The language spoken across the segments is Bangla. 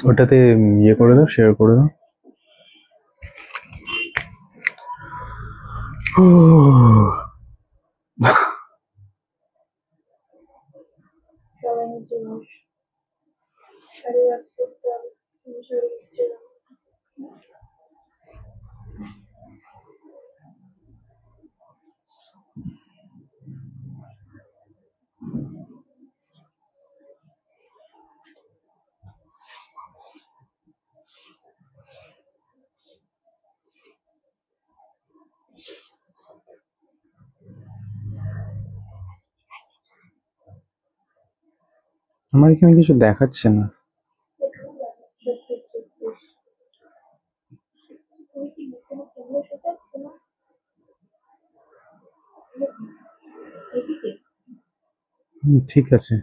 ওটাতে ইয়ে করে দাও, শেয়ার করে দাও। আমার এখানে কিছু দেখাচ্ছে না। ঠিক আছে,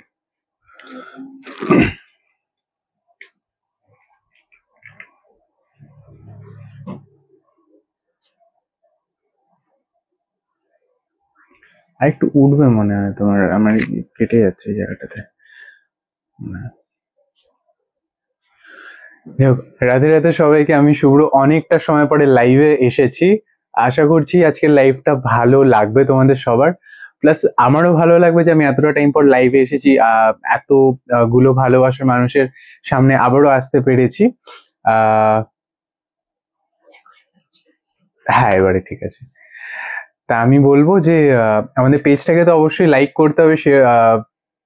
আর একটু উঠবে মনে হয় তোমার। আমার কেটে যাচ্ছে এই জায়গাটাতে। রাধে রাধে সবাইকে, আমি শুভ্র। অনেকটা সময় পরে লাইভে এসেছি। আশা করছি আজকের লাইভটা ভালো লাগবে তোমাদের সবার। প্লাস আমারও ভালো লাগবে যে আমি এতটা টাইম পর লাইভে এসেছি, এত গুলো ভালোবাসার মানুষের সামনে আবারও আসতে পেরেছি। হ্যাঁ, এবারে ঠিক আছে। তা আমি বলবো যে আমাদের পেজটাকে তো অবশ্যই লাইক করতে হবে,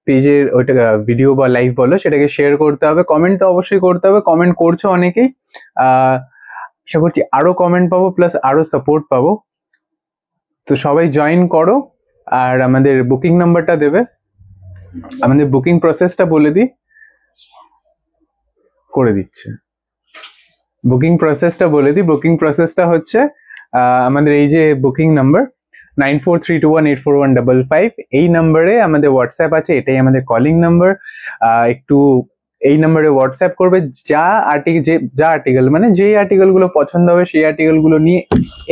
পেজের ওইটা ভিডিও বা লাইভ বলো সেটাকে শেয়ার করতে হবে, কমেন্ট তো অবশ্যই করতে হবে। কমেন্ট করছো অনেকেই, আশা করছি আরো কমেন্ট পাবো, প্লাস আরো সাপোর্ট পাবো। তো সবাই জয়েন করো। আর আমাদের বুকিং নাম্বারটা দেবে, আমাদের বুকিং প্রসেসটা বলে দিই। করে দিচ্ছে, বুকিং প্রসেসটা বলে দিই। বুকিং প্রসেসটা হচ্ছে আমাদের এই যে বুকিং নাম্বার 9432184155, এই নাম্বারে আমাদের হোয়াটসঅ্যাপ আছে, এটাই আমাদের কলিং নাম্বার। একটু এই নাম্বারে হোয়াটসঅ্যাপ করবে, যা আর্টিকেল মানে যেই আর্টিকেল গুলো পছন্দ হবে সেই আর্টিকেল গুলো নিয়ে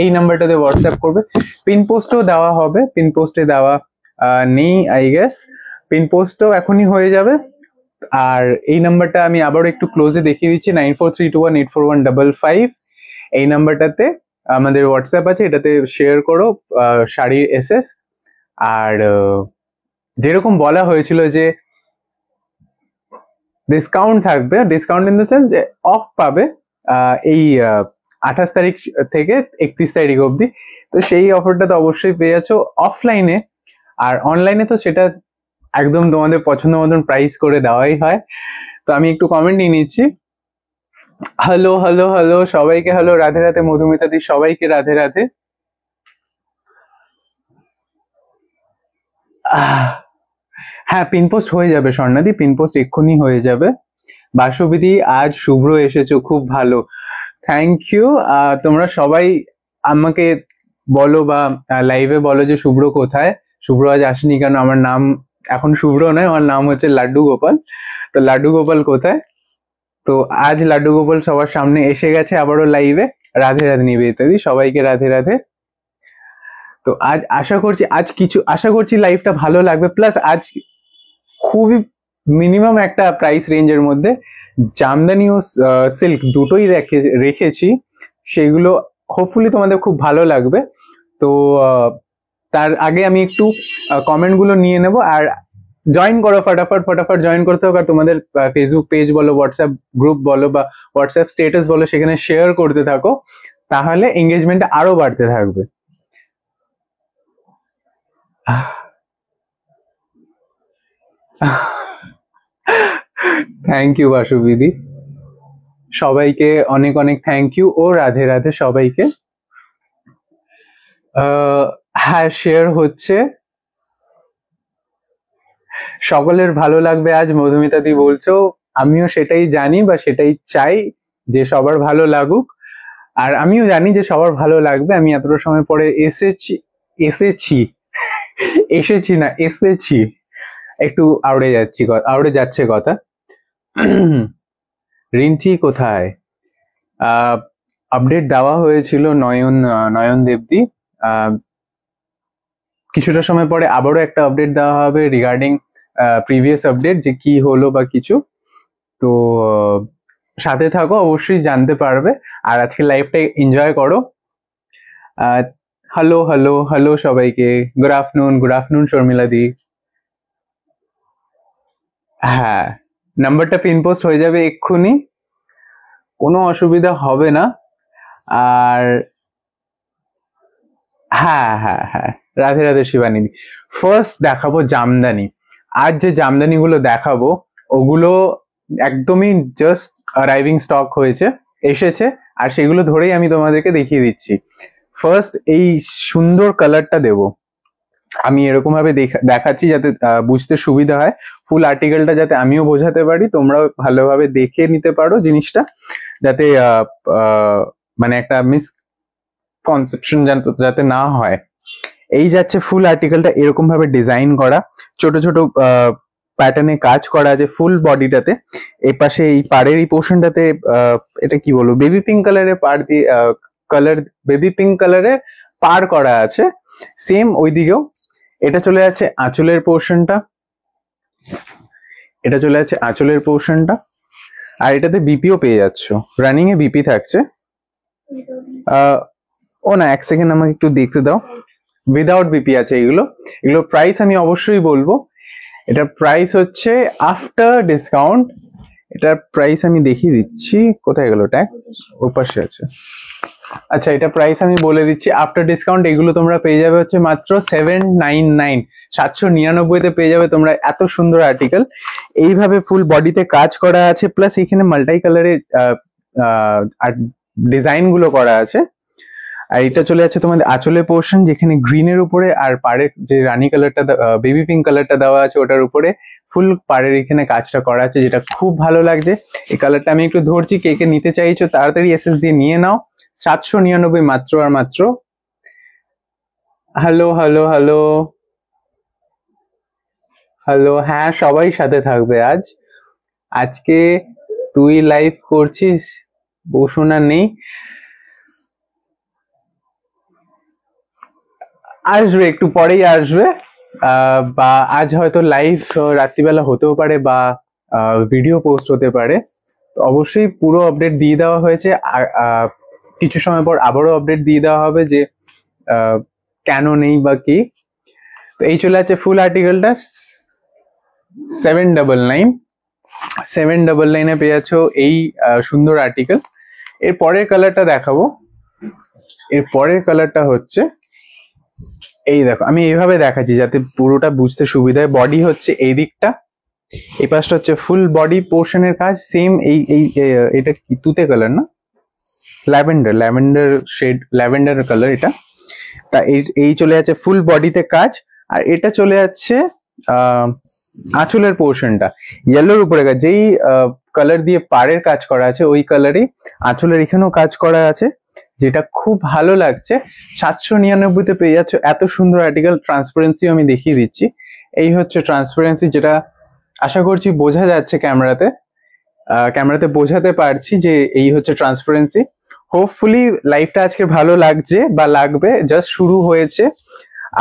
এই নাম্বারটাতে হোয়াটসঅ্যাপ করবে। পিন পোস্টও দেওয়া হবে, পিন পোস্টে দেওয়া নেই আই গেস, পিন পোস্টও এখনই হয়ে যাবে। আর এই নাম্বারটা আমি আবারও একটু ক্লোজে দেখিয়ে দিচ্ছি, 9432184155। এই নাম্বারটাতে আমাদের হোয়াটসঅ্যাপ আছে, এটাতে শেয়ার করো শাড়ির এসএস। আর যেরকম বলা হয়েছিল যে ডিসকাউন্ট থাকবে, ডিসকাউন্ট ইন দ্য সেন্স যে অফ পাবে এই 28 তারিখ থেকে 31 তারিখ অবধি। তো সেই অফারটা তো অবশ্যই পেয়ে যাচ্ছ অফলাইনে। আর অনলাইনে তো সেটা একদম তোমাদের পছন্দ মতন প্রাইস করে দেওয়াই হয়। তো আমি একটু কমেন্ট নিয়ে নিচ্ছি। হ্যালো হ্যালো হ্যালো সবাইকে, হ্যালো, রাধে রাধে মধুমিতাদি, সবাইকে রাধে রাধে। হ্যাঁ, পিনপোস্ট হয়ে যাবে স্বর্ণাদি, পিনপোস্ট এক্ষুনি হয়ে যাবে। বাসবিদি, আজ শুভ্র এসেছো, খুব ভালো, থ্যাংক ইউ। তোমরা সবাই আমাকে বলো বা লাইভে বলো যে শুভ্র কোথায়। শুভ্র আজ আসেনি কেন? আমার নাম এখন শুভ্র নয়, আমার নাম হচ্ছে লাড্ডু গোপাল। তো লাড্ডু গোপাল কোথায়? তো আজ লাড্ডু গোপাল সবার সামনে এসে গেছে আবারও লাইভে। রাধে রাধে নিবেদিতাদি, সবাইকে রাধে রাধে। তো আজ আশা করছি লাইভটা ভালো লাগবে। প্লাস আজ খুবই মিনিমাম একটা প্রাইস রেঞ্জের মধ্যে জামদানি ও সিল্ক দুটোই রেখেছি, সেগুলো হোপফুলি তোমাদের খুব ভালো লাগবে। তো তার আগে আমি একটু কমেন্ট গুলো নিয়ে নেব। আর জয়েন করো, ফটাফট জয়েন করতে হবে। আর তোমাদের ফেসবুক পেজ বলো, হোয়াটসঅ্যাপ গ্রুপ বলো বা হোয়াটসঅ্যাপ স্ট্যাটাস বলো, সেখানে শেয়ার করতে থাকো, তাহলে এঙ্গেজমেন্টটা আরো বাড়তে থাকবে। থ্যাংক ইউ বাসুবিদি, সবাইকে অনেক অনেক থ্যাংক ইউ ও রাধে রাধে সবাইকে। হ্যাঁ শেয়ার হচ্ছে, সকলের ভালো লাগবে আজ মধুমিতা দি বলছো, আমিও সেটাই জানি বা সেটাই চাই যে সবার ভালো লাগুক। আর আমিও জানি যে সবার ভালো লাগবে। আমি এতটা সময় পরে এসেছি এসেছি না এসেছি, একটু আউড়ে যাচ্ছে কথা। রিন্টি কোথায়? আপডেট দেওয়া হয়েছিল নয়ন দেবদি। কিছুটা সময় পরে আবারও একটা আপডেট দেওয়া হবে রিগার্ডিং প্রিভিয়াস আপডেট, যে কি হলো বা কিছু। তো সাথে থাকো, অবশ্যই জানতে পারবে। আর আজকে লাইভটা এনজয় করো। হ্যালো হ্যালো হ্যালো সবাইকে, গুড আফটারনুন শর্মিলা দি। হ্যাঁ, নাম্বারটা পিন পোস্ট হয়ে যাবে এক্ষুনি, কোনো অসুবিধা হবে না। আর হ্যাঁ হ্যাঁ হ্যাঁ, রাধে রাধে শিবানী। ফার্স্ট দেখাবো জামদানি। আজ যে জামদানি গুলো দেখাবো ওগুলো একদমই জাস্ট অ্যারাইভিং স্টক এসেছে, আর সেগুলো ধরেই আমি তোমাদেরকে দেখিয়ে দিচ্ছি। ফার্স্ট এই সুন্দর কালারটা দেবো আমি, এরকম ভাবে দেখাচ্ছি যাতে বুঝতে সুবিধা হয়। ফুল আর্টিকেলটা যাতে আমিও বোঝাতে পারি, তোমরাও ভালোভাবে দেখে নিতে পারো জিনিসটা, যাতে মানে একটা মিসকনসেপশন যাতে না হয়। এই যাচ্ছে ফুল আর্টিকেলটা, এরকম ভাবে ডিজাইন করা, ছোট ছোট প্যাটার্নে কাজ করা আছে ফুল বডিটাতে। এই পাশে এই পাড়ের এই পোর্শনটাতে এটা কি বলবো, বেবি পিঙ্ক কালারের পাড় দিয়ে বেবি পিঙ্ক কালারের পার করা আছে। সেম ওইদিকেও এটা চলে যাচ্ছে আঁচলের পোর্শনটা, আর এটাতে বিপিও পেয়ে যাচ্ছ, রানিং এ বিপি থাকছে। ও না, এক সেকেন্ড আমাকে একটু দেখতে দাও। উইদাউট বিপি আছে এগুলো। প্রাইস আমি অবশ্যই বলবো। এটার প্রাইস হচ্ছে আফটার ডিসকাউন্ট, এটার প্রাইস আমি দেখিয়ে দিচ্ছি, কোথায় গেল ট্যাগ, ওর পাশে আছে। আচ্ছা, এটা প্রাইস আমি বলে দিচ্ছি, আফটার ডিসকাউন্ট এগুলো তোমরা পেয়ে যাবে হচ্ছে মাত্র 799, 799 পেয়ে যাবে তোমরা এত সুন্দর আর্টিকেল। এইভাবে ফুল বডিতে কাজ করা আছে, প্লাস এখানে মাল্টি কালারের ডিজাইন গুলো করা আছে। আর এটা চলে যাচ্ছে তোমাদের আঁচলের পোর্শন, যেখানে গ্রিনের উপরে আর পাড়ের যে রানী কালারটা, বেবি পিঙ্ক কালারটা দেওয়া আছে, ওটার উপরে ফুল পাড়ের এখানে কাজটা করা আছে, যেটা খুব ভালো লাগছে। এই কালারটা আমি একটু ধরছি, কে কে নিতে চাইছো তাড়াতাড়ি এসএস দিয়ে নিয়ে নাও। 799 মাত্র আর মাত্র। হ্যালো হ্যালো হ্যালো হ্যালো, হ্যাঁ সবাই সাথে থাকবে আজকে তুই লাইভ করছিস, বসুনা নেই, আসবে একটু পরেই আসবে। বা আজ হয়তো লাইভ রাত্রিবেলা হতেও পারে, বা ভিডিও পোস্ট হতে পারে। তো অবশ্যই পুরো আপডেট দিয়ে দেওয়া হয়েছে। কিছু সময় পর আবারও আপডেট দিয়ে দেওয়া হবে যে কেন নেই বা কি। তো এই চলে আছে ফুল আর্টিকেলটা 799 পেয়ে যাচ্ছ এই সুন্দর আর্টিকেল। এর পরের কালারটা দেখাবো। এর পরের কালারটা হচ্ছে এই দেখো, আমি এইভাবে দেখাচ্ছি যাতে পুরোটা বুঝতে সুবিধা হয়। বডি হচ্ছে এই দিকটা, এই পাশটা হচ্ছে ফুল বডি পোর্শনের কাজ। সেম এটা কি তুতে কালার না, ল্যাভেন্ডার শেড, ল্যাভেন্ডার কালার এটা। তা এই চলে যাচ্ছে ফুল বডিতে কাজ। আর এটা চলে যাচ্ছে আঁচলের পোর্শনটা, ইয়েলোর উপরে কাজ, যেই কালার দিয়ে পাড়ের কাজ করা আছে ওই কালারই আঁচলের এখানেও কাজ করা আছে, যেটা খুব ভালো লাগছে। 799 পেয়ে যাচ্ছ এত সুন্দর আর্টিকেল। ট্রান্সপারেন্সি আমি দেখিয়ে দিচ্ছি, এই হচ্ছে ট্রান্সপারেন্সি, যেটা আশা করছি বোঝা যাচ্ছে ক্যামেরাতে বোঝাতে পারছি যে এই হচ্ছে ট্রান্সপারেন্সি। হোপফুলি লাইভটা আজকে ভালো লাগছে বা লাগবে, জাস্ট শুরু হয়েছে,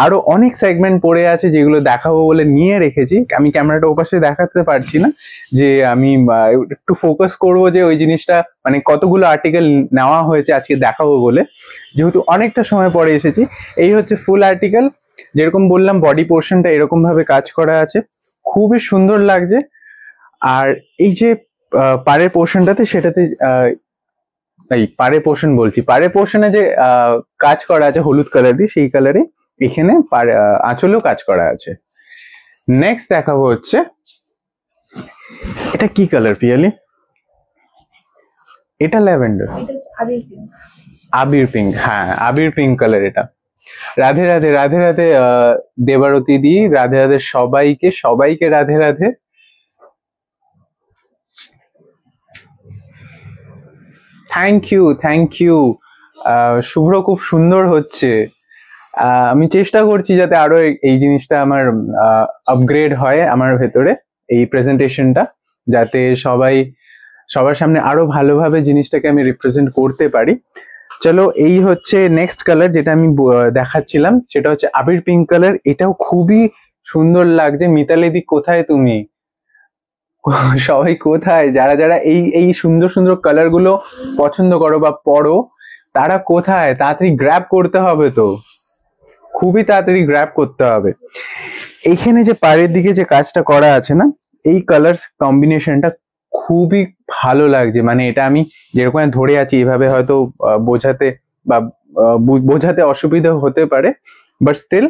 আরো অনেক সেগমেন্ট পড়ে আছে যেগুলো দেখাবো বলে নিয়ে রেখেছি। আমি ক্যামেরাটা ওপাশে দেখাতে পারছি না, যে আমি একটু ফোকাস করব যে ওই জিনিসটা, মানে কতগুলো আর্টিকেল নেওয়া হয়েছে আজকে দেখাবো বলে, যেহেতু অনেকটা সময় পরে এসেছি। এই হচ্ছে ফুল আর্টিকেল, যেরকম বললাম বডি পোর্শনটা এরকম ভাবে কাজ করা আছে, খুবই সুন্দর লাগছে। আর এই যে পাড়ের পোর্শনটাতে, সেটাতে এই পাড়ের পোর্শনে যে কাজ করা আছে হলুদ কালার দিয়ে, সেই কালারে এখানে আঁচলেও কাজ করা আছে। নেক্সট দেখাবো হচ্ছে, এটা কি কালার পিয়ালি? এটা ল্যাভেন্ডার, আবির পিঙ্ক, হ্যাঁ আবির পিঙ্ক কালার এটা। রাধে রাধে, রাধে রাধে দেবারতী দি, রাধে রাধে সবাইকে, সবাইকে Radhe Radhe. Thank you, thank you. Shubhra খুব সুন্দর হচ্ছে। আমি চেষ্টা করছি যাতে আরো এই জিনিসটা আমার আপগ্রেড হয় আমার ভেতরে, এই প্রেজেন্টেশনটা, যাতে সবার সামনে আরো ভালোভাবে জিনিসটাকে আমি রিপ্রেজেন্ট করতে পারি। চলো, এই হচ্ছে নেক্সট কালার যেটা আমি দেখাচ্ছিলাম, সেটা হচ্ছে আবির পিঙ্ক কালার। এটাও খুবই সুন্দর লাগছে। মিতালি দি কোথায় তুমি? সবাই কোথায়? যারা যারা এই এই সুন্দর সুন্দর কালার গুলো পছন্দ করো বা পড়ো, তারা কোথায়? তাড়াতাড়ি গ্র্যাব করতে হবে, তো খুবই তাড়াতাড়ি গ্র্যাব করতে হবে। এইখানে যে পাড়ের দিকে যে কাজটা করা আছে না, এই কালার কম্বিনেশনটা খুবই ভালো লাগছে। মানে এটা আমি যেরকম ধরে আছি এভাবে হয়তো বোঝাতে বা বোঝাতে অসুবিধা হতে পারে, বাট স্টিল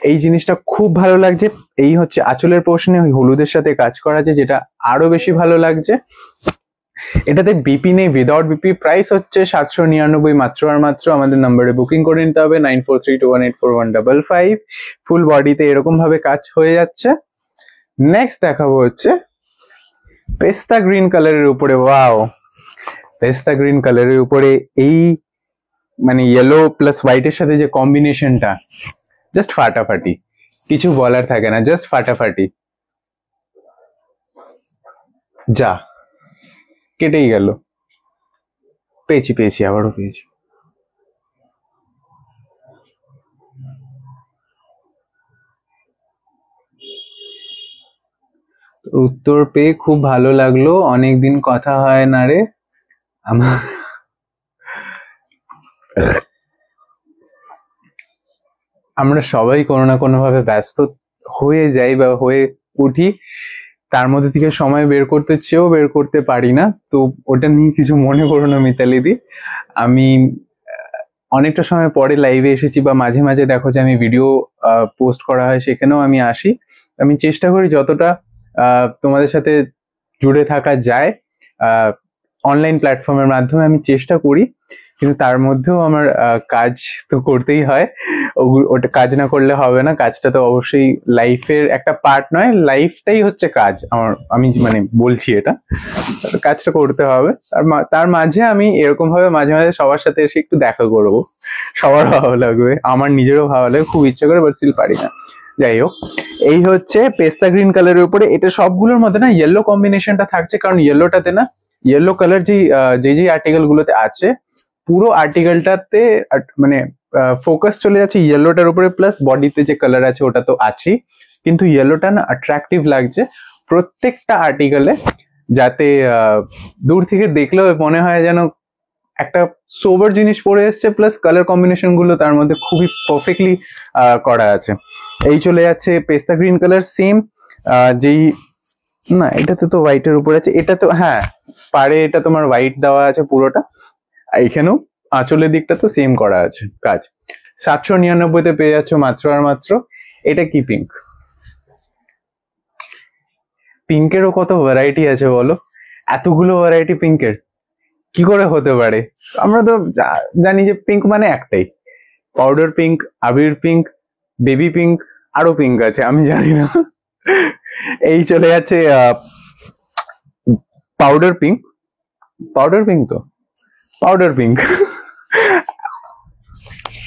এই জিনিসটা খুব ভালো লাগছে। এই হচ্ছে আঁচলের পোর্শনে ওই হলুদের সাথে কাজ করা আছে, যেটা আরো বেশি ভালো লাগছে। এটাতে বিপি নেই, উইদাউট বিপি। প্রাইস হচ্ছে 799 মাত্র আর মাত্র। আমাদের নাম্বারে বুকিং করে নিতে হবে 9432184155। ফুল বডিতে এরকম ভাবে কাজ হয়ে যাচ্ছে। নেক্সট দেখাবো হচ্ছে পেস্তা গ্রিন কালারের উপরে। ওয়াও, পেস্তা গ্রিন কালারের উপরে এই মানে ইয়েলো প্লাস হোয়াইটের সাথে যে কম্বিনেশনটা, জাস্ট ফাটাফাটি, কিছু বলার থাকে না, জাস্ট ফাটাফাটি। যা কেটেই গেল। পেয়েছি পেয়েছি, আবারও পেয়েছি। উত্তর পেয়ে খুব ভালো লাগলো। অনেকদিন কথা হয় না রে আমার। আমরা সবাই কোনো না কোনো ভাবে ব্যস্ত হয়ে যাই বা হয়ে উঠি, তার মধ্যে থেকে সময় বের করতে চেয়েও বের করতে পারি না। তো ওটা নিয়ে কিছু মনে করো না মিতালি দি। আমি অনেকটা সময় পরে লাইভে এসেছি, বা মাঝে মাঝে দেখো যে আমি ভিডিও পোস্ট করা হয়, সেখানেও আমি আসি। আমি চেষ্টা করি যতটা তোমাদের সাথে জুড়ে থাকা যায় অনলাইন প্ল্যাটফর্মের মাধ্যমে, আমি চেষ্টা করি। কিন্তু তার মধ্যেও আমার কাজ তো করতেই হয়। ওটা কাজ না করলে হবে না। কাজটা তো অবশ্যই লাইফের একটা পার্ট নয়, লাইফটাই হচ্ছে কাজ আমার। আমি মানে বলছি এটা, কাজটা করতে হবে। তার মাঝে আমি এরকম ভাবে মাঝে মাঝে সবার সাথে এসে একটু দেখা করবো। সবার ভালো লাগবে, আমার নিজেরও ভালো লাগে, খুব ইচ্ছে করে, বাট স্টিল পারি না। যাই হোক, এই হচ্ছে পেস্তা গ্রিন কালারের উপরে। এটা সবগুলোর মধ্যে না ইয়েলো কম্বিনেশনটা থাকছে, কারণ ইয়েলোটাতে না, ইয়েলো কালার যে আর্টিকেল গুলোতে আছে, পুরো আর্টিকেলটাতে মানে ফোকাস চলে যাচ্ছে ইয়েলোটার উপরে, প্লাস বডিতে যে কালার আছে ওটা তো আছেই, কিন্তু ইয়েলোটা না অ্যাট্রাকটিভ লাগছে প্রত্যেকটা আর্টিকেলে, যাতে দূর থেকে দেখলেও মনে হয় যেন একটা সোবার জিনিস পরে এসছে, প্লাস কালার কম্বিনেশন গুলো তার মধ্যে খুবই পারফেক্টলি করা আছে। এই চলে যাচ্ছে পেস্তা গ্রিন কালার, সেম যেই, না এটাতে তো হোয়াইটের উপরে আছে, এটা তো হ্যাঁ পারে, এটা তোমার হোয়াইট দেওয়া আছে পুরোটা। এখানেও আঁচলের দিকটা তো সেম করা আছে কাজ। 799-তে পেয়ে যাচ্ছ মাত্র আর মাত্র। এটা কি পিঙ্ক? পিঙ্কেরও কত ভ্যারাইটি আছে বলো? এতগুলো ভ্যারাইটি পিঙ্কের কি করে হতে পারে? আমরা তো জানি যে পিঙ্ক মানে একটাই, পাউডার পিঙ্ক, আবির পিঙ্ক, বেবি পিঙ্ক, আরো পিঙ্ক আছে আমি জানি না। এই চলে যাচ্ছে পাউডার পিঙ্ক। পাউডার পিঙ্ক তো পাউডার পিঙ্ক।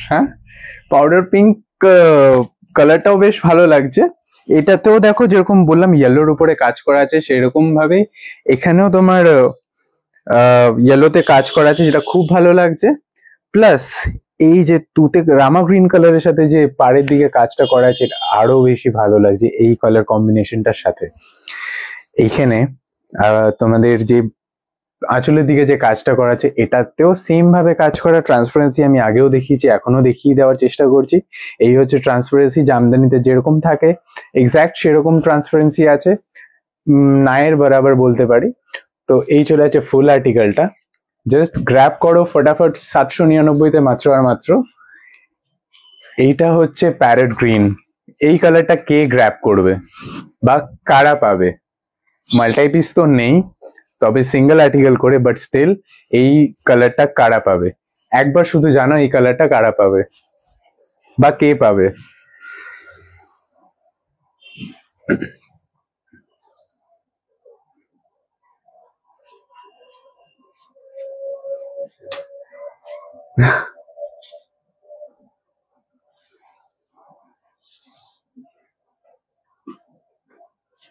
হ্যাঁ, পাউডার পিঙ্ক কালারটাও বেশ ভালো লাগছে। এটাতেও দেখো যেরকম বললাম ইয়েলোর উপরে কাজ করা আছে, সেরকম ভাবে এখানেও তোমার ইয়েলোতে কাজ করা আছে, যেটা খুব ভালো লাগছে। প্লাস এই যে তুতে রামা গ্রিন কালারের সাথে যে পাড়ের দিকে কাজটা করা আছে, এটা আরো বেশি ভালো লাগছে এই কালার কম্বিনেশনটার সাথে। এইখানে তোমাদের যে আঁচলের দিকে যে কাজটা করা আছে, এটাতেও সেম ভাবে কাজ করা। ট্রান্সপারেন্সি আমি আগেও দেখিয়েছি, এখনো দেখিয়ে দেওয়ার চেষ্টা করছি। এই হচ্ছে ট্রান্সপারেন্সি, জামদানিতে যেরকম থাকে এক্স্যাক্ট সেরকম ট্রান্সপারেন্সি আছে, নায়ের বরাবর বলতে পারি। তো এই চলে আছে ফুল আর্টিকেলটা, জাস্ট গ্র্যাব করো ফটাফট 799-তে মাত্র আর মাত্র। এইটা হচ্ছে প্যারেট গ্রিন। এই কালারটা কে গ্র্যাব করবে বা কারা পাবে? মাল্টাই পিস তো নেই, তবে সিঙ্গেল আর্টিকেল করে, বাট স্টিল এই কালারটা কারা পাবে? একবার শুধু জানো এই কালারটা কারা পাবে। বা কে পাবে?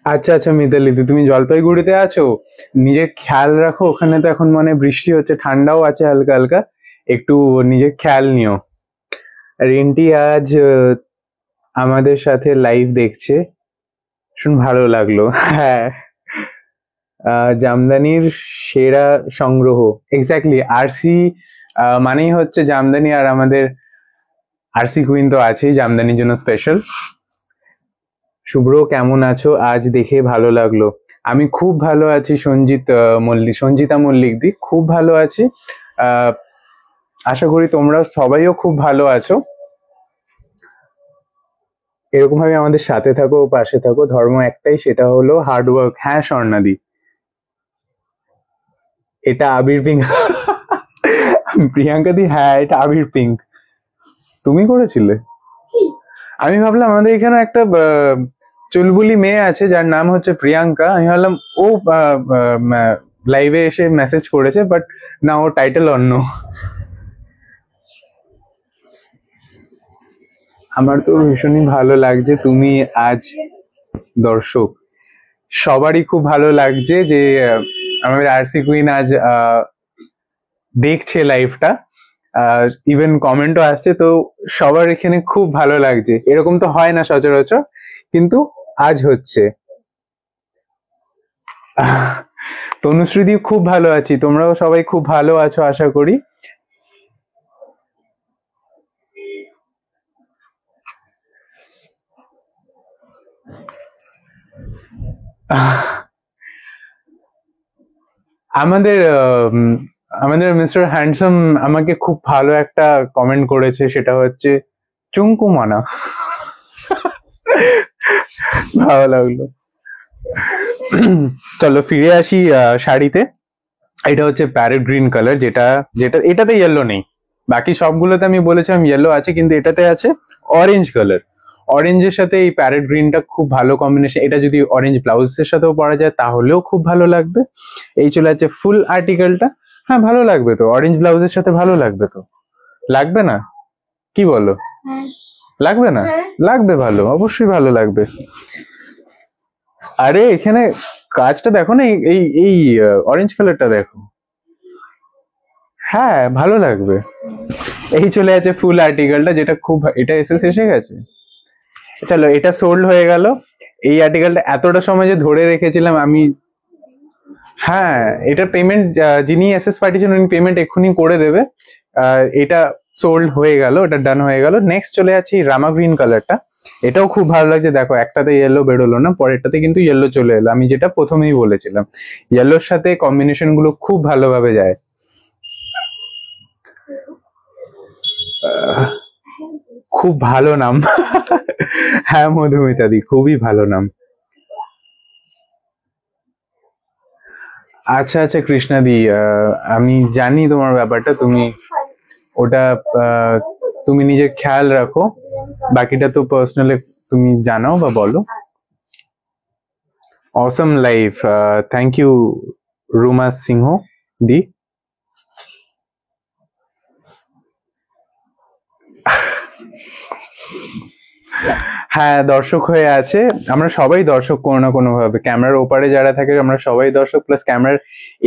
আচ্ছা আচ্ছা মিতালি দি, তুমি জলপাইগুড়িতে আছো? নিজের খেয়াল রাখো, ওখানে তো এখন মানে বৃষ্টি হচ্ছে, ঠান্ডাও আছে হালকা হালকা, একটু নিজের খেয়াল নিও। রিন্টি আজ আমাদের সাথে লাইভ দেখছে, শুন ভালো লাগলো। হ্যাঁ, জামদানির সেরা সংগ্রহ, এক্স্যাক্টলি আরসি মানেই হচ্ছে জামদানি, আর আমাদের আরসি কুইন তো আছেই জামদানির জন্য স্পেশাল। শুভ্র কেমন আছো? আজ দেখে ভালো লাগলো। আমি খুব ভালো আছি সঞ্জিতা মল্লিক দি, খুব ভালো আছি। আহ আশা করি তোমরা সবাইও খুব ভালো আছো। এরকম ভাবে আমাদের সাথে থাকো, পাশে থাকো। ধর্ম একটাই, সেটা হলো হার্ড ওয়ার্ক। হ্যাঁ স্বর্ণাদি, এটা আবির পিঙ্ক। প্রিয়াঙ্কা দি, হ্যাঁ এটা আবির পিঙ্ক। তুমি করেছিলে? আমি ভাবলাম আমাদের এখানে একটা চুলবুলি মেয়ে আছে যার নাম হচ্ছে প্রিয়াঙ্কা, আমি ভাবলাম ও লাইভে এসে মেসেজ করেছে, বাট না, ও টাইটেল অন্য। আমার তো ভীষণই ভালো লাগছে তুমি আজ দর্শক, সবারই খুব ভালো লাগছে যে আমাদের আরসি কুইন আজ দেখছে লাইভটা, ইভেন কমেন্টও আসছে, তো সবার এখানে খুব ভালো লাগছে। এরকম তো হয় না সচরাচর, কিন্তু আজ হচ্ছে। তনুশ্রীদি, খুব ভালো আছি, তোমরাও সবাই খুব ভালো আছো আশা করি। আমাদের আমাদের মিস্টার হ্যান্ডসাম আমাকে খুব ভালো একটা কমেন্ট করেছে, সেটা হচ্ছে চুঙ্কু মানা। ভালো লাগলো। চলো ফিরে আসি শাড়িতে। এটা হচ্ছে প্যারেট গ্রিন কালার, যেটা যেটা এটাতে ইয়েলো নেই, বাকি সবগুলোতে আমি বলেছিলাম ইয়েলো আছে, কিন্তু এটাতে আছে অরেঞ্জ কালার। অরেঞ্জের সাথে এই প্যারেট গ্রিনটা খুব ভালো কম্বিনেশন, এটা যদি অরেঞ্জ ব্লাউজের সাথেও পরা যায় তাহলেও খুব ভালো লাগবে। এই চলে আছে ফুল আর্টিকেলটা। হ্যাঁ ভালো লাগবে তো, অরেঞ্জ ব্লাউজের সাথে ভালো লাগবে তো, লাগবে না? কি বলো, লাগবে না? লাগবে, ভালো, অবশ্যই ভালো লাগবে। আরে এখানে কাজটা দেখো না, এই এই এই অরেঞ্জ কালারটা দেখো, হ্যাঁ ভালো লাগবে। এই চলে আছে ফুল আর্টিকেলটা, যেটা খুব, এটা এসে গেছে। চলো এটা সোল্ড হয়ে গেল। এই আর্টিকেলটা এতটা সময় যে ধরে রেখেছিলাম আমি, হ্যাঁ এটা পেমেন্ট, যিনি এসএস পাঠিয়েছেন উনি পেমেন্ট এক্ষুনি করে দেবে। এটা সোল্ড হয়ে গেল, এটা ডান হয়ে গেল। নেক্সট চলে যাচ্ছি রামা গ্রিন কালারটা, এটাও খুব ভালো লাগছে। দেখো একটাতে ইয়েলো বেরোলো না, পরেরটাতে কিন্তু ইয়েলো চলে এলো, আমি যেটা প্রথমেই বলেছিলাম, ইয়েলোর সাথে কম্বিনেশন গুলো খুব ভালোভাবে যায়। খুব ভালো নাম। হ্যাঁ মধুমিতাদি, খুবই ভালো নাম। আচ্ছা আচ্ছা কৃষ্ণাদি, আমি জানি তোমার ব্যাপারটা, তুমি ওটা তুমি নিজের খেয়াল রাখো, বাকিটা তো পার্সোনালি তুমি জানাও বা বলো। অসম লাইফ, থ্যাংক ইউ রুমা সিংহ দি। হ্যাঁ দর্শক হয়ে আছে, আমরা সবাই দর্শক কোনো না কোনো ভাবে, ক্যামেরার ওপারে যারা থাকে আমরা সবাই দর্শক, প্লাস ক্যামেরার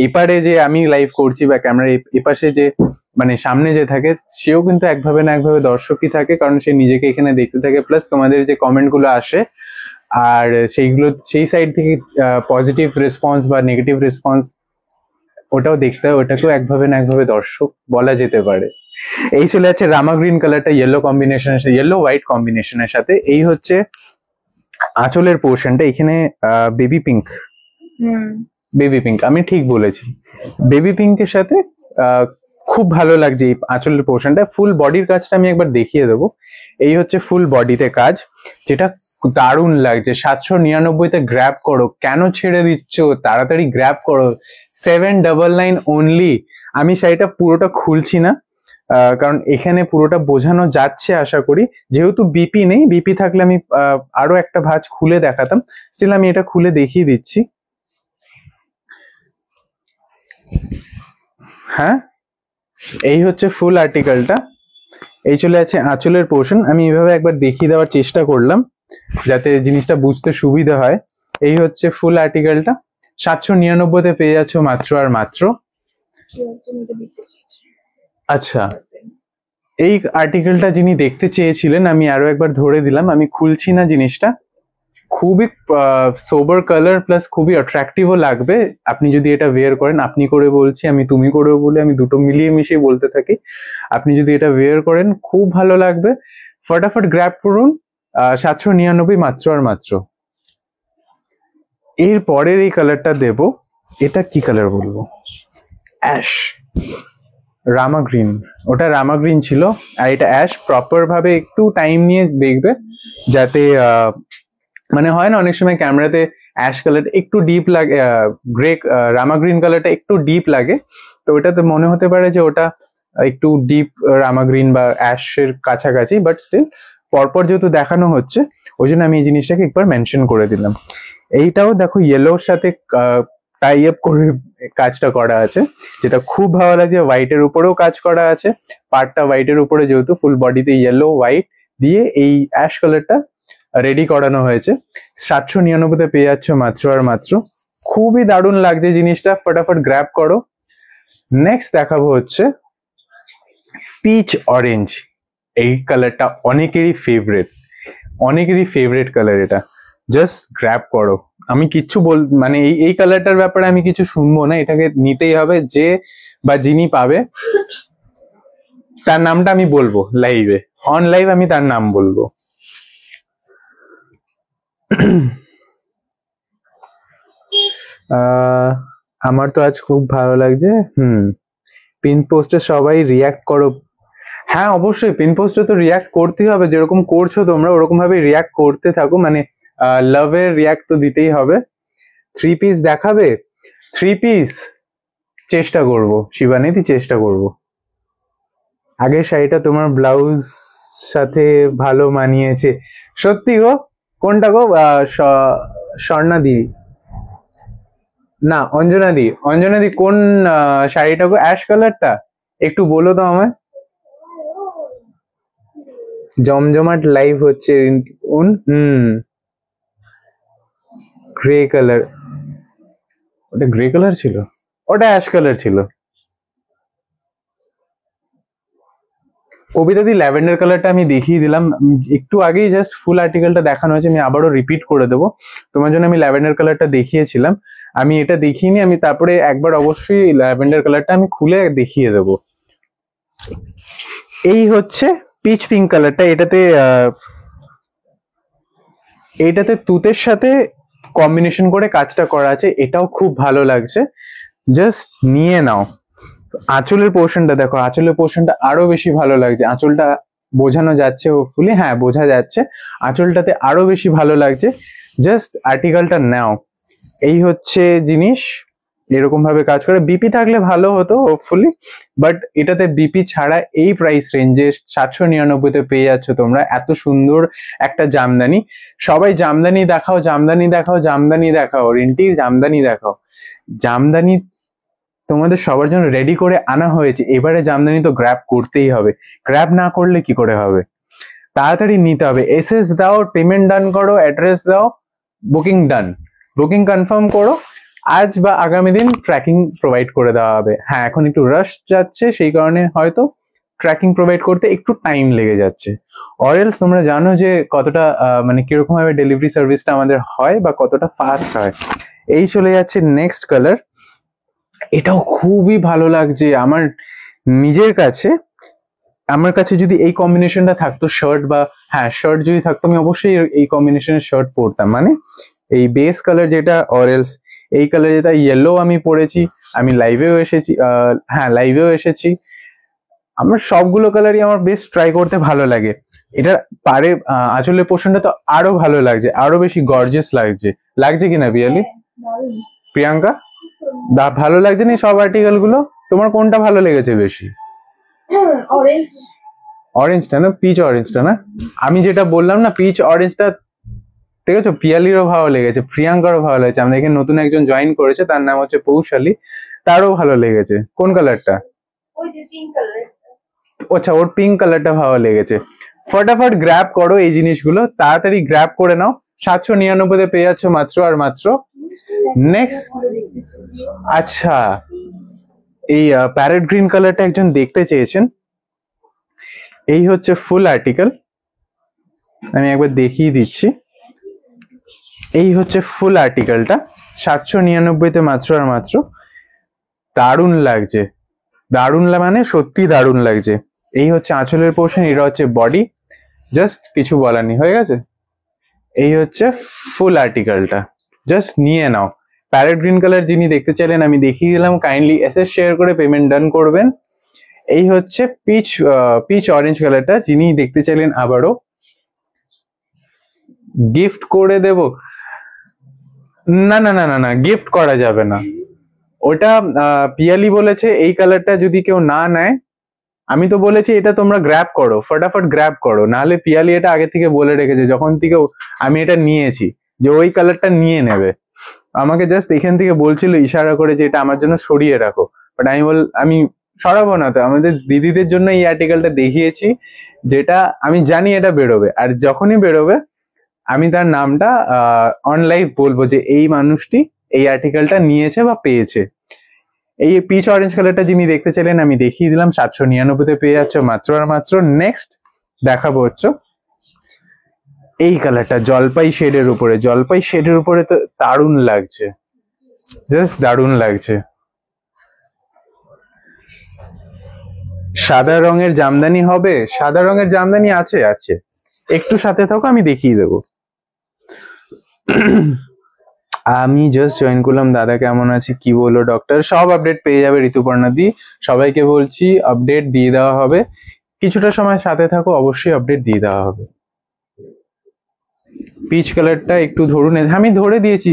এপারে যে আমি লাইভ করছি বা ক্যামেরার এপাশে যে মানে সামনে যে থাকে, সেও কিন্তু একভাবে না একভাবে দর্শকই থাকে, কারণ সে নিজেকে এখানে দেখতে থাকে, প্লাস তোমাদের যে কমেন্ট গুলো আসে আর সেইগুলো সেই সাইড থেকে পজিটিভ রেসপন্স বা নেগেটিভ রেসপন্স, ওটাও দেখতে হয়, ওটাকেও একভাবে না একভাবে দর্শক বলা যেতে পারে। এই চলে যাচ্ছে রামা গ্রিন কালারটা ইয়েলো কম্বিনেশনের সাথে, ইয়েলো হোয়াইট কম্বিনেশনের সাথে। এই হচ্ছে আঁচলের পোর্শনটা, এখানে বেবি পিঙ্ক, বেবি পিঙ্ক আমি ঠিক বলেছি, বেবি পিঙ্কের সাথে খুব ভালো লাগছে এই আঁচলের পোর্শনটা। ফুল বডির কাজটা আমি একবার দেখিয়ে দেবো। এই হচ্ছে ফুল বডিতে কাজ, যেটা দারুণ লাগছে। 799-তে গ্র্যাব করো, কেন ছেড়ে দিচ্ছ, তাড়াতাড়ি গ্র্যাব করো। 799 অনলি। আমি শাড়িটা পুরোটা খুলছি না, কারণ এখানে পুরোটা বোঝানো যাচ্ছে আশা করি। যেহেতু বিপি নেই, বিপি থাকলে আমি আরো একটা ভাঁজ খুলে দেখাতাম, স্টিল আমি এটা খুলে দেখিয়ে দিচ্ছি। হ্যাঁ, এই হচ্ছে ফুল আর্টিকেলটা। এই চলে আছে আঁচলের পোর্শন। আমি এইভাবে একবার দেখিয়ে দেওয়ার চেষ্টা করলাম যাতে জিনিসটা বুঝতে সুবিধা হয়। এই হচ্ছে ফুল আর্টিকেলটা, 799-তে পেয়ে যাচ্ছ মাত্র আর মাত্র। আচ্ছা, এই আর্টিকেলটা যিনি দেখতে চেয়েছিলেন আমি আরো একবার ধরে দিলাম, আমি খুলছি না জিনিসটা। খুবই সোবার কালার প্লাস খুবই অ্যাট্রাকটিভও লাগবে আপনি যদি এটা ওয়্যার করেন। আপনি করে বলছি, আমি তুমি করেও বলি, আমি দুটো মিলিয়ে মিশিয়ে বলতে থাকি। আপনি যদি এটা ওয়্যার করেন খুব ভালো লাগবে। ফটাফট গ্র্যাব করুন, 799 মাত্র আর মাত্র। এর পরের এই কালারটা দেব, এটা কি কালার বলবো, অ্যাশ, রামা গ্রিন। ওটা রামা গ্রিন ছিল, আর এটা অ্যাশ। প্রপার ভাবে একটু টাইম নিয়ে দেখবে যাতে মানে হয় না অনেক সময় ক্যামেরাতে অ্যাশ কালারটা একটু ডিপ লাগে, গ্রে রামা গ্রিন কালারটা একটু ডিপ লাগে, তো ওটাতে মনে হতে পারে যে ওটা একটু ডিপ রামা গ্রিন বা অ্যাশের কাছাকাছি, বাট স্টিল পরপর যেহেতু দেখানো হচ্ছে ওই জন্য আমি এই জিনিসটাকে একবার মেনশন করে দিলাম। এইটাও দেখো ইয়েলোর সাথে টাই আপ করে কাজটা করা আছে, যেটা খুব ভালো লাগছে। হোয়াইটের উপরেও কাজ করা আছে, পার্টটা হোয়াইটের উপরে, যেহেতু ফুল বডিতে ইয়েলো হোয়াইট দিয়ে এই অ্যাশ কালারটা রেডি করানো হয়েছে। 799-তে পেয়ে যাচ্ছ মাত্র আর মাত্র। খুবই দারুণ লাগছে জিনিসটা, ফটাফট গ্র্যাব করো। নেক্সট দেখাবো হচ্ছে পিচ অরেঞ্জ। এই কালারটা অনেকেরই ফেভারিট কালার। এটা জাস্ট গ্র্যাব করো। আমি কিচ্ছু মানে এই কালারটার ব্যাপারে আমি কিছু শুনবো না, এটাকে নিতেই হবে। যে বা যিনি পাবে তার নামটা আমি বলবো লাইভে, অন লাইভ আমি তার নাম বলবো। আমার তো আজ খুব ভালো লাগছে। পিন পোস্টে সবাই রিয়াক্ট করো। হ্যাঁ অবশ্যই, পিন পোস্টে তো রিয়াক্ট করতেই হবে, যেরকম করছো তোমরা ওরকম ভাবে রিয়াক্ট করতে থাকো। মানে লাভের রিয়াক্ট তো দিতেই হবে। 3 পিস দেখাবে? 3 পিস চেষ্টা করব শিবানীদি, চেষ্টা করব। আগের শাড়িটা তোমার ব্লাউজ সাথে ভালো মানিয়েছে। সত্যি গো? কোনটা গো? স্বর্ণাদি না, অঞ্জনাদি কোন শাড়িটা গো? অ্যাশ কালারটা একটু বলো তো আমায়। জমজমাট লাইভ হচ্ছে। গ্রে কালার, ওটা গ্রে কালার ছিল, ওটা অ্যাশ কালার ছিল। কবিতাদি ল্যাভেন্ডার কালারটা আমি দেখিয়ে দিলাম একটু আগেই, জাস্ট ফুল আর্টিকেলটা দেখানো হয়েছে, আমি আবারও রিপিট করে দেবো তোমার জন্য। আমি ল্যাভেন্ডার কালারটা দেখিয়েছিলাম, আমি এটা দেখিনি, আমি তারপরে একবার অবশ্যই ল্যাভেন্ডার কালারটা আমি খুলে দেখিয়ে দেবো। এই হচ্ছে পিচ পিঙ্ক কালারটা। এইটাতে তুতের সাথে কম্বিনেশন করে কাজটা করা আছে, এটাও খুব ভালো লাগছে। জাস্ট নিয়ে নাও। আঁচলের পোর্শনটা দেখো, আঁচলের পোর্শনটা আরো বেশি ভালো লাগছে। আঁচলটা বোঝানো যাচ্ছে হোপফুলি, হ্যাঁ বোঝা যাচ্ছে। আঁচলটাতে আরো বেশি ভালো লাগছে। জাস্ট আর্টিকেলটা নাও। এই হচ্ছে জিনিস, এরকম ভাবে কাজ করে। বিপি থাকলে ভালো হতো হোপফুলি, বাট এটাতে বিপি ছাড়া এই প্রাইস রেঞ্জে 799-তে পেয়ে যাচ্ছ তোমরা এত সুন্দর একটা জামদানি। সবাই জামদানি দেখাও, জামদানি দেখাও, জামদানি দেখাও, রিন্টি জামদানি দেখাও। জামদানি তোমাদের সবার জন্য রেডি করে আনা হয়েছে, এবারে জামদানি তো গ্র্যাব করতেই হবে। গ্র্যাব না করলে কি করে হবে? তাড়াতাড়ি নিতে হবে। এসএস দাও, পেমেন্ট ডান করো, অ্যাড্রেস দাও, বুকিং ডান, বুকিং কনফার্ম করো। আজ বা আগামী দিন ট্র্যাকিং প্রোভাইড করে দেওয়া হবে। হ্যাঁ এখন একটু রাশ যাচ্ছে, সেই কারণে হয়তো ট্র্যাকিং প্রোভাইড করতে একটু টাইম লেগে যাচ্ছে। অরেলস তোমরা জানো যে কতটা মানে কিরকম ভাবে ডেলিভারি সার্ভিসটা আমাদের হয় বা কতটা ফাস্ট হয়। এই চলে যাচ্ছে নেক্সট কালার। এটাও খুবই ভালো লাগছে আমার নিজের কাছে। আমার কাছে যদি এই কম্বিনেশনটা থাকতো শার্ট বা শার্ট যদি থাকতো, আমি অবশ্যই এই কম্বিনেশনের শার্ট পরতাম। মানে এই বেস কালার যেটা, অরেলস এই কালার যেটা ইয়েলো আমি পরেছি, আমি লাইভেও এসেছি, লাইভেও এসেছি। আমার সবগুলো কালারই আমার বেশ ট্রাই করতে ভালো লাগে। এটা পারে আঁচলের পোর্শনটা তো আরো ভালো লাগছে, আরো বেশি গর্জিয়াস লাগছে কিনা পিয়ালি? প্রিয়াঙ্কা ভালো লাগছে না সব আর্টিকেল গুলো? তোমার কোনটা ভালো লেগেছে বেশি? অরেঞ্জ অরেঞ্জটা না, পিচ অরেঞ্জটা না, আমি যেটা বললাম না পিচ অরেঞ্জটা, ঠিক আছে, পিয়ালিরও ভালো লেগেছে, প্রিয়াঙ্কারও ভালো লেগেছে, আমাদের এখানে নতুন একজন জয়েন করেছে, তার নাম হচ্ছে পৌশালী, তারও ভালো লেগেছে। কোন কালারটা? ওই যে পিঙ্ক কালার। আচ্ছা, ওর পিঙ্ক কালারটা ভালো লেগেছে। ফটাফট গ্র্যাব করো এই জিনিসগুলো, তাড়াতাড়ি গ্র্যাব করে নাও। 799 পেয়ে যাচ্ছ মাত্র আর মাত্র। নেক্সট, আচ্ছা, এই প্যারেট গ্রিন কালারটা একজন দেখতে চেয়েছেন, এই হচ্ছে ফুল আর্টিকেল, আমি একবার দেখিয়ে দিচ্ছি। এই হচ্ছে ফুল আর্টিকেলটা, 799 মাত্র আর মাত্র। দারুণ লাগছে, দারুণ মানে সত্যি দারুণ লাগছে। এই হচ্ছে আঁচলের পোর্শন, এটা হচ্ছে বডি, জাস্ট কিছু বলার নেই, হয়ে গেছে। এই হচ্ছে ফুল আর্টিকেলটা, জাস্ট নিয়ে নাও। প্যারেট গ্রিন কালার যিনি দেখতে চাইলেন আমি দেখিয়ে দিলাম, কাইন্ডলি এসএস শেয়ার করে পেমেন্ট ডান করবেন। এই হচ্ছে পিচ অরেঞ্জ কালারটা, যিনি দেখতে চাইলেন আবারও গিফট করে দেব, না না না না না, গিফট করা যাবে না। ওটা পিয়ালি বলেছে এই কালারটা যদি কেউ না নেয়, আমি তো বলেছি এটা তোমরা গ্র্যাব করো, ফটাফট গ্র্যাব করো, নাহলে পিয়ালি এটা আগে থেকে বলে রেখেছে যখন থেকে আমি এটা নিয়েছি যে ওই কালারটা নিয়ে নেবে। আমাকে জাস্ট এখান থেকে বলছিল ইশারা করে যে এটা আমার জন্য সরিয়ে রাখো, বাট আমি সরাবো না, তো আমাদের দিদিদের জন্য এই আর্টিকেলটা দেখিয়েছি, যেটা আমি জানি এটা বেরোবে, আর যখনই বেরোবে আমি তার নামটা অন লাইভ বলবো যে এই মানুষটি এই আর্টিকেলটা নিয়েছে বা পেয়েছে। এই পিচ অরেঞ্জ কালারটা যিনি দেখতে চাইলেন আমি দেখিয়ে দিলাম, 799 পেয়ে যাচ্ছ মাত্র আর মাত্র। নেক্সট দেখাবো হচ্ছে এই কালারটা, জলপাই শেডের উপরে, জলপাই শেডের উপরে তো দারুণ লাগছে, জাস্ট দারুণ লাগছে। সাদা রঙের জামদানি হবে, সাদা রঙের জামদানি আছে, আছে, একটু সাথে থাকো আমি দেখিয়ে দেবো। আমি জাস্ট জয়েন করলাম, দাদা কেমন আছে, কি বললো ডক্টর, সব আপডেট পেয়ে যাবে ঋতুপর্ণা দি, সবাইকে বলছি আপডেট দিয়ে দেওয়া হবে, কিছুটা সময় সাথে থাকো, অবশ্যই আপডেট দিয়ে দেওয়া হবে। পিচ কালারটা একটু ধরুন, আমি ধরে দিয়েছি,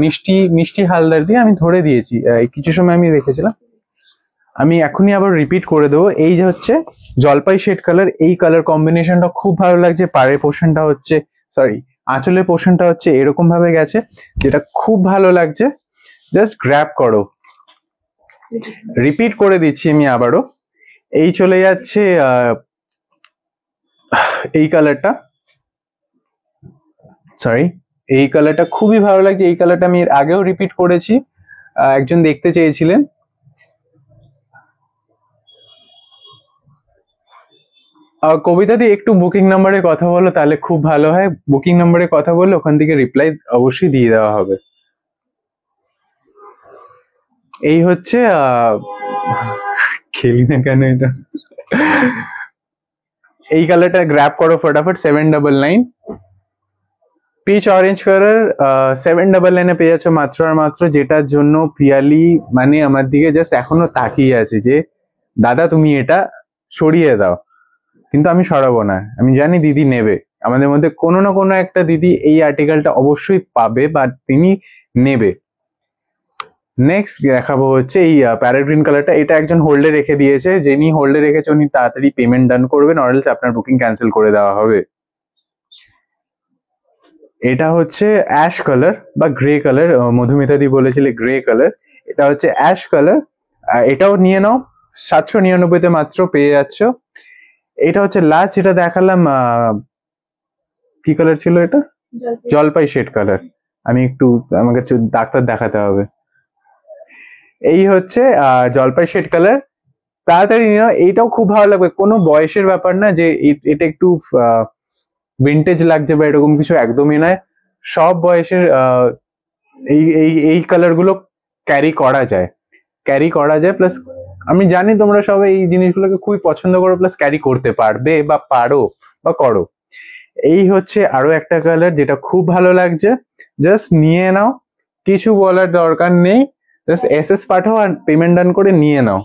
মিষ্টি মিষ্টি হালদার দিয়ে আমি ধরে দিয়েছি, কিছু সময় আমি রেখেছিলাম, আমি এখনই আবার রিপিট করে দেবো। এই যে হচ্ছে জলপাই শেড কালার, এই কালার কম্বিনেশনটা খুব ভালো লাগছে, পাড়ের পোর্শনটা হচ্ছে, সরি আঁচলের পোর্শনটা হচ্ছে এরকম ভাবে গেছে, যেটা খুব ভালো লাগছে, জাস্ট গ্র্যাব করো। রিপিট করে দিচ্ছি আমি আবারও, এই চলে যাচ্ছে এই কালারটা, সরি এই কালারটা খুবই ভালো লাগছে, এই কালারটা আমি এর আগেও রিপিট করেছি, একজন দেখতে চেয়েছিলেন। কবিতা দি একটু বুকিং নাম্বারে কথা বলো, তাহলে খুব ভালো হয়, বুকিং নাম্বারে কথা বললে ওখান থেকে রিপ্লাই অবশ্যই দিয়ে দেওয়া হবে। এই হচ্ছে খেলি না কেন এটা, এই কালারটা গ্র্যাব করো ফটাফট, 799 পিচ অরেঞ্জ কালার, 799 পেয়ে যাচ্ছ মাত্র আর মাত্র, যেটার জন্য পিয়ালি মানে আমার দিকে জাস্ট এখনো তাকিয়ে আছে যে দাদা তুমি এটা সরিয়ে দাও, কিন্তু আমি সরাবো না, আমি জানি দিদি নেবে, আমাদের মধ্যে কোনো না কোনো একটা দিদি এই আর্টিকেলটা অবশ্যই পাবে বা তিনি নেবে। নেক্সট দেখাবো হচ্ছে এই প্যারেট গ্রিন কালারটা, এটা একজন হোল্ডে রেখে দিয়েছে, যিনি হোল্ডে রেখেছে উনি তাড়াতাড়ি পেমেন্ট ডান করবেন, অরেলস আপনার বুকিং ক্যান্সেল করে দেওয়া হবে। এটা হচ্ছে অ্যাশ কালার বা গ্রে কালার, মধুমিতা দি বলেছিলে গ্রে কালার, এটা হচ্ছে অ্যাশ কালার, এটাও নিয়ে নাও, 799 মাত্র পেয়ে যাচ্ছ। এটা হচ্ছে লাস্ট যেটা দেখালাম, কি কালার ছিল এটা, জলপাই শেড কালার, আমি একটু আমাকে ডাক্তার দেখাতে হবে। এই হচ্ছে জলপাই শেড কালার, তাড়াতাড়ি নিয়ে নাও, এইটাও খুব ভালো লাগবে, কোনো বয়সের ব্যাপার না যে এটা একটু ভিন্টেজ লাগছে বা এরকম কিছু একদমই নয়, সব বয়সের এই এই এই কালার গুলো ক্যারি করা যায়, ক্যারি করা যায়, প্লাস আমি জানি তোমরা সবাই এই জিনিসগুলোকে খুবই পছন্দ করো, প্লাস ক্যারি করতে পারবে বা পারো বা করো। এই হচ্ছে আরো একটা কালার যেটা খুব ভালো লাগছে, জাস্ট নিয়ে নাও, কিছু বলার দরকার নেই, জাস্ট এসএস পাঠাও আর পেমেন্ট ডান করে নিয়ে নাও।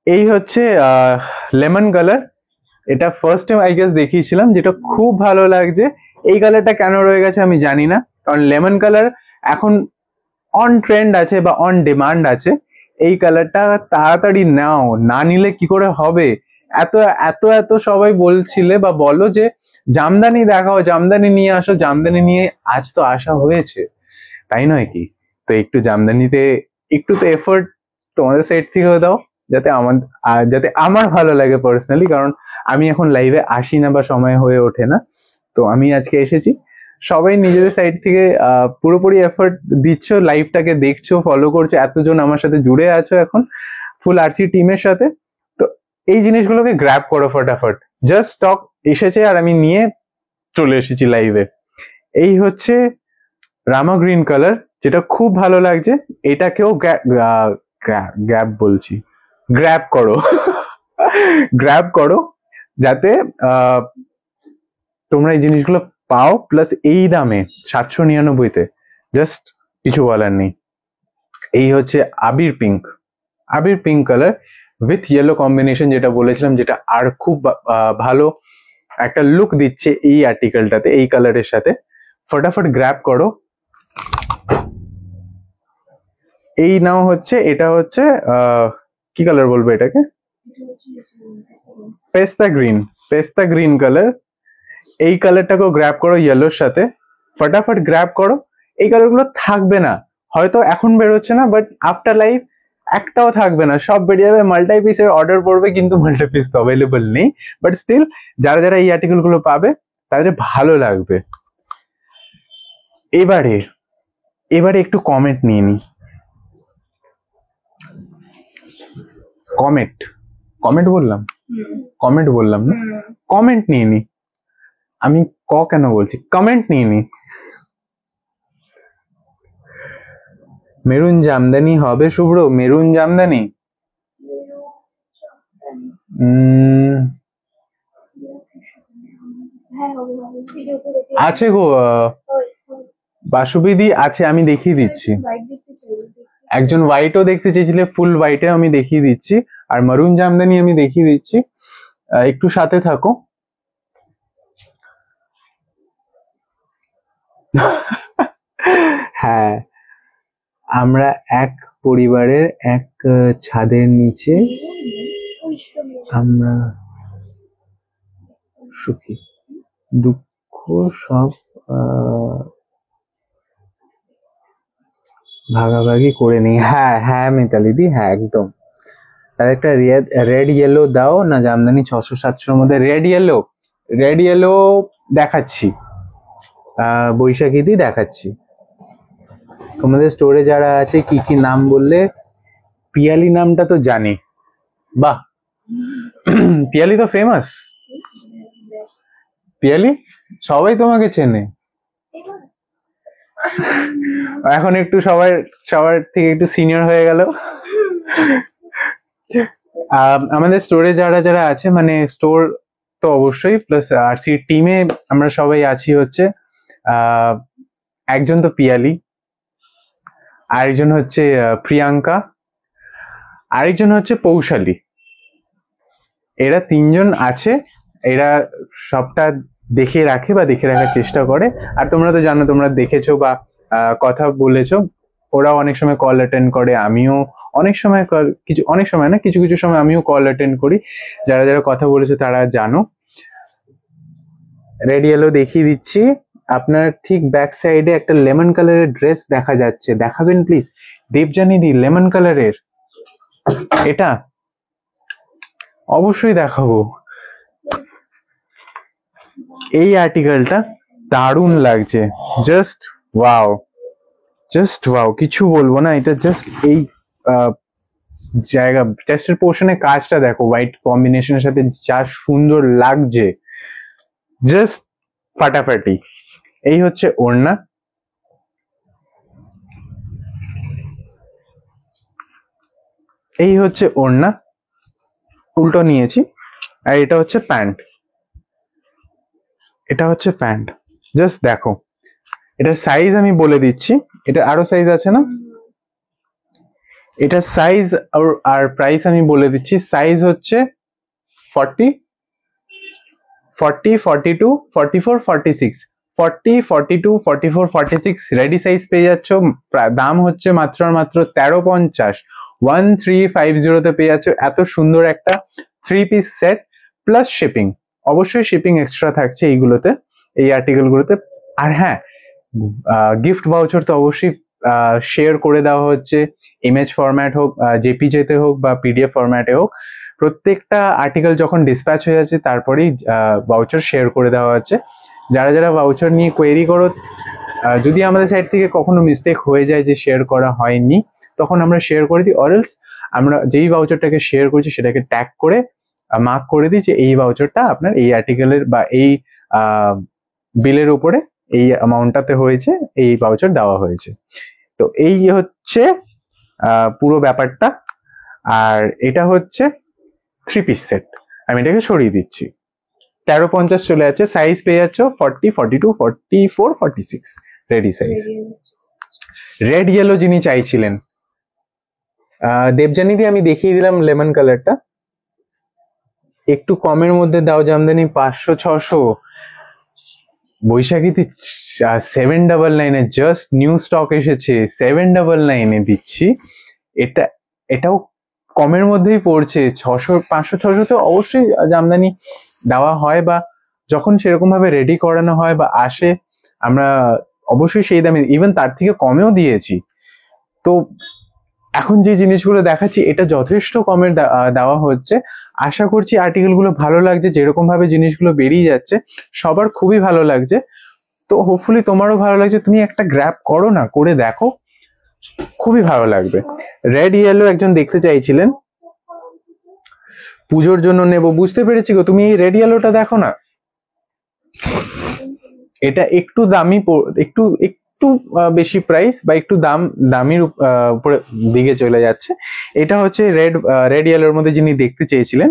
এই হচ্ছে লেমন কালার, এটা ফার্স্ট টাইম আই গেস দেখিয়েছিলাম, যেটা খুব ভালো লাগছে, এই কালারটা কেন রয়ে গেছে আমি জানি না, কারণ লেমন কালার এখন অন ট্রেন্ড আছে বা অন ডিমান্ড আছে, এই কালারটা তাড়াতাড়ি নাও, না নিলে কি করে হবে? এত এত এত সবাই বলছিলে বা বলো যে জামদানি দেখাও, জামদানি নিয়ে আসো, জামদানি নিয়ে আজ তো আসা হয়েছে, তাই নয় কি? তো একটু জামদানিতে একটু তো এফোর্ট তোমাদের সাইড থেকেও দাও, যাতে যাতে আমার ভালো লাগে পার্সোনালি, কারণ আমি এখন লাইভে আসি না বা সময় হয়ে ওঠে না। তো আমি আজকে এসেছি, সবাই নিজেদের সাইড থেকে পুরোপুরি এফোর্ট দিচ্ছ, লাইভটাকে দেখছো, ফলো করছো, এতজন আমার সাথে জুড়ে আছো এখন ফুল আরসি টিমের সাথে। তো এই জিনিসগুলোকে গ্র্যাব করো ফটাফট। জাস্ট স্টক এসেছে আর আমি নিয়ে চলে এসেছি লাইভে। এই হচ্ছে রামা গ্রিন কালার, যেটা খুব ভালো লাগছে। এটাকেও গ্র্যাব বলছি, গ্র্যাব করো গ্র্যাব করো, যাতে তোমরা এই জিনিসগুলো পাও, প্লাস এই দামে 799-তে, জাস্ট কিছু বলার নেই। এই হচ্ছে আবির pink colour with yellow combination, যেটা বলেছিলাম, যেটা আর খুব ভালো একটা লুক দিচ্ছে এই আর্টিকেলটাতে এই কালারের সাথে। ফটাফট গ্র্যাব করো। এই নাও হচ্ছে, এটা হচ্ছে কি কালার বলবো এটাকে, পেস্তা গ্রিন কালার। এই কালারটাকেও গ্র্যাব করো ইয়েলোর সাথে, ফটাফট গ্র্যাব করো। এই কালারগুলো থাকবে না, হয়তো এখন বেরোচ্ছে না, বাট আফটার লাইফ একটাও থাকবে না, সব বেরিয়ে যাবে। মাল্টি পিসের অর্ডার পড়বে, কিন্তু মাল্টি পিস তো অ্যাভেলেবল নেই, বাট স্টিল যারা যারা এই আর্টিকেল গুলো পাবে তাদের ভালো লাগবে। এবারে একটু কমেন্ট নিয়ে নি। কমেন্ট বললাম না, কমেন্ট নিয়ে নি। আমি কেন বলছি, কমেন্ট নিয়ে নি। মেরুন জামদানি হবে শুভ্র, মেরুন জামদানি আছে গো, বাসুবিদি আছে, আমি দেখিয়ে দিচ্ছি। একজন হোয়াইটও দেখতে চেয়েছিলে, ফুল হোয়াইটে আমি দেখিয়ে দিচ্ছি, আর মারুন জামদানি আমি দেখিয়ে দিচ্ছি, একটু সাথে থাকো। হ্যাঁ, আমরা এক পরিবারের এক ছাদের নিচে আমরা সুখী, দুঃখ সব ভাগাভাগি করে নিই। হ্যাঁ মিতালিদি, হ্যাঁ একদম। আর একটা রেড ইয়েলো দাও না, জামদানি 600-700-র মধ্যে রেড ইয়েলো দেখাচ্ছি, বৈশাখীদি দেখাচ্ছি। তোমাদের স্টোরে যারা আছে, কি কি নাম বললে? পিয়ালি নামটা তো জানি, বাহ পিয়ালি তো ফেমাস, পিয়ালি সবাই তোমাকে চেনে এখন, একটু সবার থেকে একটু সিনিয়র হয়ে গেল। আমাদের স্টোরে যারা যারা আছে, মানে স্টোর তো অবশ্যই, প্লাস আরসি টিমে আমরা সবাই আছি হচ্ছে, একজন তো পিয়ালি, আরেকজন হচ্ছে প্রিয়াঙ্কা, আরেকজন হচ্ছে পৌশালী। এরা তিনজন আছে, এরা সবটা দেখে রাখে বা দেখে রাখার চেষ্টা করে। আর তোমরা তো জানো, তোমরা দেখেছো বা কথা বলেছো, ওরা অনেক সময় কল অ্যাটেন্ড করে, আমিও অনেক সময় কিছু কিছু সময় আমিও কল অ্যাটেন্ড করি। যারা যারা কথা বলেছো তারা জানো। রেড ইয়েলো দেখিয়ে দিচ্ছি। আপনার ঠিক ব্যাক সাইডে একটা লেমন কালারের ড্রেস দেখা যাচ্ছে, দেখাবেন প্লিজ দেবজানি দি? লেমন কালারের এটা অবশ্যই দেখাবো। এই আর্টিকেলটা দারুণ লাগছে, জাস্ট ওয়াও, কিছু বলবো না। এটা জাস্ট এই জায়গা, চেস্টের পোর্শনে কাজটা দেখো, হোয়াইট কম্বিনেশনের সাথে যা সুন্দর লাগছে, জাস্ট ফাটাফাটি। এই হচ্ছে ওড়না, উল্টো নিয়েছি। আর এটা হচ্ছে প্যান্ট, জাস্ট দেখো। এটার সাইজ আমি বলে দিচ্ছি, এটা আরো সাইজ আছে না, এটার সাইজ আর প্রাইস আমি বলে দিচ্ছি। সাইজ হচ্ছে 40, 42, 44, 46, 40, 42, 44, 46 রেডি সাইজ পেয়ে যাচ্ছ। দাম হচ্ছে মাত্র 1350। 1350 তে পেয়ে যাচ্ছ এত সুন্দর একটা 3 পিস সেট প্লাস শিপিং। অবশ্যই শিপিং এক্সট্রা থাকছে এইগুলোতে, এই আর্টিকেল গুলোতে। আর হ্যাঁ, গিফট ভাউচার তো অবশ্যই শেয়ার করে দেওয়া হচ্ছে, ইমেজ ফরম্যাট হোক, জেপিজেতে হোক বা পিডিএফ ফরম্যাটে হোক। প্রত্যেকটা আর্টিকেল যখন ডিসপ্যাচ হয়ে যাচ্ছে তারপরেই ভাউচার শেয়ার করে দেওয়া হচ্ছে। যারা যারা ভাউচার নিয়ে কোয়েরি করো, যদি আমাদের সাইড থেকে কখনো মিস্টেক হয়ে যায় যে শেয়ার করা হয়নি, তখন আমরা শেয়ার করে দিই, অরেলস আমরা যেই ভাউচারটাকে শেয়ার করছি সেটাকে ট্যাগ করে মার্ক করে দিই যে এই ভাউচারটা আপনার এই আর্টিকেলের বা এই বিলের উপরে এই অ্যামাউন্টটাতে হয়েছে, এই ভাউচার দেওয়া হয়েছে। তো এই হচ্ছে পুরো ব্যাপারটা। আর এটা হচ্ছে 3 পিস সেট। আমি এটাকে সরিয়ে দিচ্ছি। 1350 চলে যাচ্ছে, সাইজ পেয়ে যাচ্ছ 40, 42, 44, 46 রেডি সাইজ। রেড ইয়েলো যিনি চাইছিলেন, দেবজানি দিয়ে আমি দেখিয়ে দিলাম লেমন কালারটা। একটু কমের মধ্যে দাও জামদানি, 500-600। বৈশাখীতে 799 জাস্ট নিউ স্টক এসেছে, 799 দিচ্ছি। এটাও কমের মধ্যেই পড়ছে। 500-600 তো অবশ্যই জামদানি দেওয়া হয়, বা যখন সেরকম ভাবে রেডি করানো হয় বা আসে আমরা অবশ্যই সেই দামে, ইভেন তার থেকে কমেও দিয়েছি। তো এখন যে জিনিসগুলো দেখাচ্ছি এটা যথেষ্ট কমের দেওয়া হচ্ছে। আশা করছি আর্টিকেল গুলো ভালো লাগছে, যেরকম ভাবে জিনিসগুলো বেরিয়ে যাচ্ছে সবার খুবই ভালো লাগছে। তো হোপফুলি তোমারও ভালো লাগছে, তুমি একটা গ্র্যাব করো না, করে দেখো, খুবই ভালো লাগবে। রেড ইয়েলো একজন দেখতে চাইছিলেন, পুজোর জন্য নেব, বুঝতে পেরেছি গো। তুমি এই রেড ইয়েলোটা দেখো না, এটা একটু দামি, একটু একটু বেশি প্রাইস বা একটু দামির উপরে দিকে চলে যাচ্ছে। এটা হচ্ছে রেড ইয়েলোর মধ্যে যিনি দেখতে চেয়েছিলেন,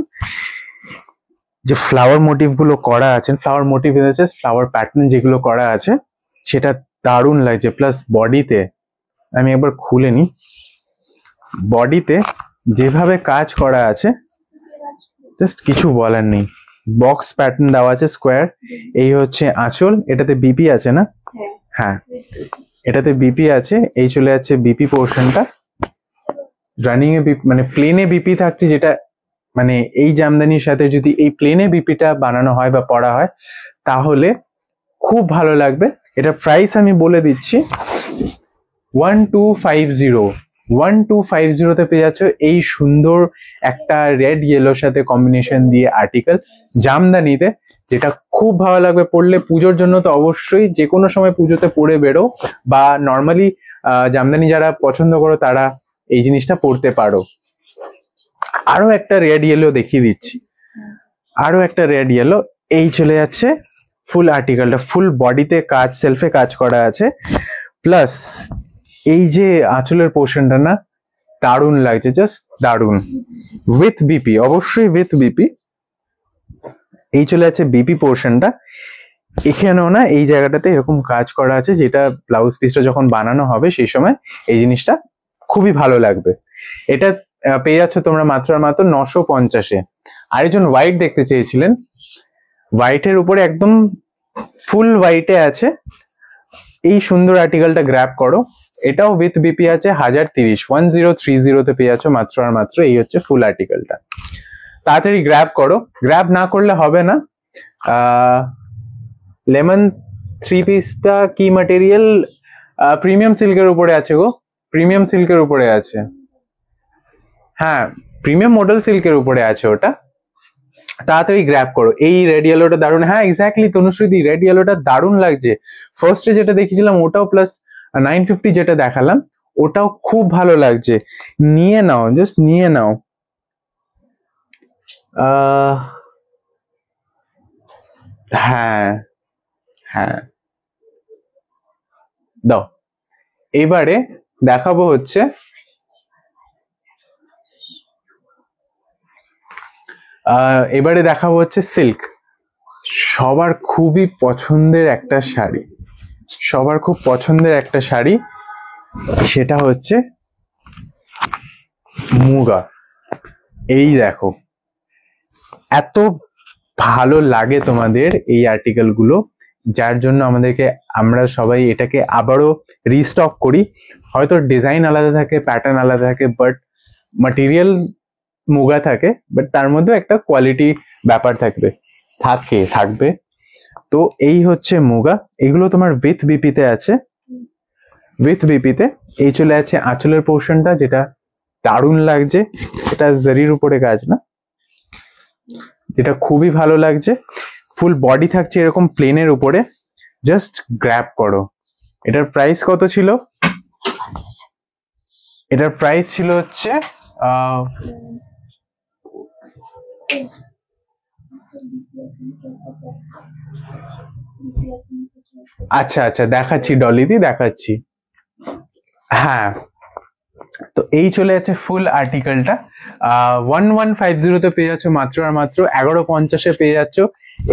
যে ফ্লাওয়ার মোটিভ গুলো করা আছে, ফ্লাওয়ার মোটিভ আছে, ফ্লাওয়ার প্যাটার্ন যেগুলো করা আছে সেটা দারুণ লাগছে। প্লাস বডিতে, আমি একবার খুলে নি, বডিতে যেভাবে কাজ করা আছে জাস্ট কিছু বলার নেই। বক্স প্যাটার্ন দেওয়া আছে স্কোয়ার। এই হচ্ছে আঁচল, এটাতে বিপি আছে না? হ্যাঁ, এটাতে বিপি আছে। এই চলে যাচ্ছে বিপি পোর্শনটা, রানিং এ মানে প্লেনে বিপি থাকছে, যেটা মানে এই জামদানির সাথে যদি এই প্লেনে বিপিটা বানানো হয় বা পরা হয় তাহলে খুব ভালো লাগবে। এটা প্রাইস আমি বলে দিচ্ছি, 1250 তে পেয়ে যাচ্ছ এই সুন্দর একটা রেড ইয়েলোর সাথে কম্বিনেশন দিয়ে আর্টিকেল জামদানিতে, যেটা খুব ভালো লাগবে পরলে। পুজোর জন্য তো অবশ্যই, যে কোনো সময় পুজোতে পরে বেরো, বা নর্মালি জামদানি যারা পছন্দ করো তারা এই জিনিসটা পরতে পারো। আরো একটা রেড ইয়েলো দেখিয়ে দিচ্ছি, আরো একটা রেড ইয়েলো। এই চলে যাচ্ছে ফুল আর্টিকেলটা, ফুল বডিতে কাজ, সেলফে কাজ করা আছে। প্লাস এই যে আঁচলের পোর্শনটা না, দারুণ লাগছে, জাস্ট দারুণ। উইথ বিপি, অবশ্যই উইথ বিপি। এই চলে যাচ্ছে বিপি পোর্শনটা। এখানেও না এই জায়গাটাতে এরকম কাজ করা আছে, যেটা ব্লাউজ পিসটা যখন বানানো হবে সেই সময় এই জিনিসটা খুবই ভালো লাগবে। এটা পেয়ে যাচ্ছ তোমরা মাত্র আর মাত্র 950-এ। আরেকজন হোয়াইট দেখতে চেয়েছিলেন, হোয়াইটের উপরে একদম ফুল হোয়াইটে আছে এই সুন্দর আর্টিকেলটা গ্র্যাব করো। এটাও উইথ বিপি আছে, 1030, 1030 পেয়ে যাচ্ছ মাত্র আর মাত্র। এই হচ্ছে ফুল আর্টিকেলটা, তাড়াতাড়ি গ্র্যাব করো, গ্র্যাব না করলে হবে না। লেমন 3 পিসটা কি ম্যাটেরিয়াল? প্রিমিয়াম সিল্কের উপরে আছে গো, প্রিমিয়াম সিল্কের উপরে আছে। হ্যাঁ, প্রিমিয়াম মডেল সিল্কের উপরে আছে ওটা। তাড়াতাড়ি গ্র্যাব করো। এই রেড ইয়েলোটা দারুণ। হ্যাঁ এক্স্যাক্টলি তনুশ্রীদি, রেড ইয়েলোটা দারুণ লাগছে। ফার্স্টে যেটা দেখেছিলাম ওটাও, প্লাস 950 যেটা দেখালাম ওটাও খুব ভালো লাগছে। নিয়ে নাও, জাস্ট নিয়ে নাও। হ্যাঁ হ্যাঁ, দাও। এবারে দেখাবো হচ্ছে সিল্ক। সবার খুবই পছন্দের একটা শাড়ি, সবার খুব পছন্দের একটা শাড়ি, সেটা হচ্ছে মুগা। এই দেখো, এত ভালো লাগে তোমাদের এই আর্টিকেল গুলো, যার জন্য আমরা সবাই এটাকে আবারও রিস্টক করি। হয়তো ডিজাইন আলাদা থাকে, প্যাটার্ন আলাদা থাকে, বাট মাটেরিয়াল মুগা থাকে, বাট তার মধ্যে একটা কোয়ালিটি ব্যাপার থাকবে। তো এই হচ্ছে মুগা, এগুলো তোমার উইথ বিপিতে আছে। এই চলে আছে আঁচলের পোর্শনটা, যেটা দারুণ লাগছে। এটা জারির উপরে কাজ না, যেটা খুবই ভালো লাগছে। ফুল বডি থাকছে এরকম প্লেনের উপরে, জাস্ট গ্র্যাব করো। এটার প্রাইস কত ছিল? এটার প্রাইস ছিল হচ্ছে আচ্ছা দেখাচ্ছি ডলিদি, দেখাচ্ছি। হ্যাঁ, তো এই চলে যাচ্ছে ফুল আর্টিকেলটা। 1150 পেয়ে যাচ্ছ মাত্র আর মাত্র 1150-এ পেয়ে যাচ্ছ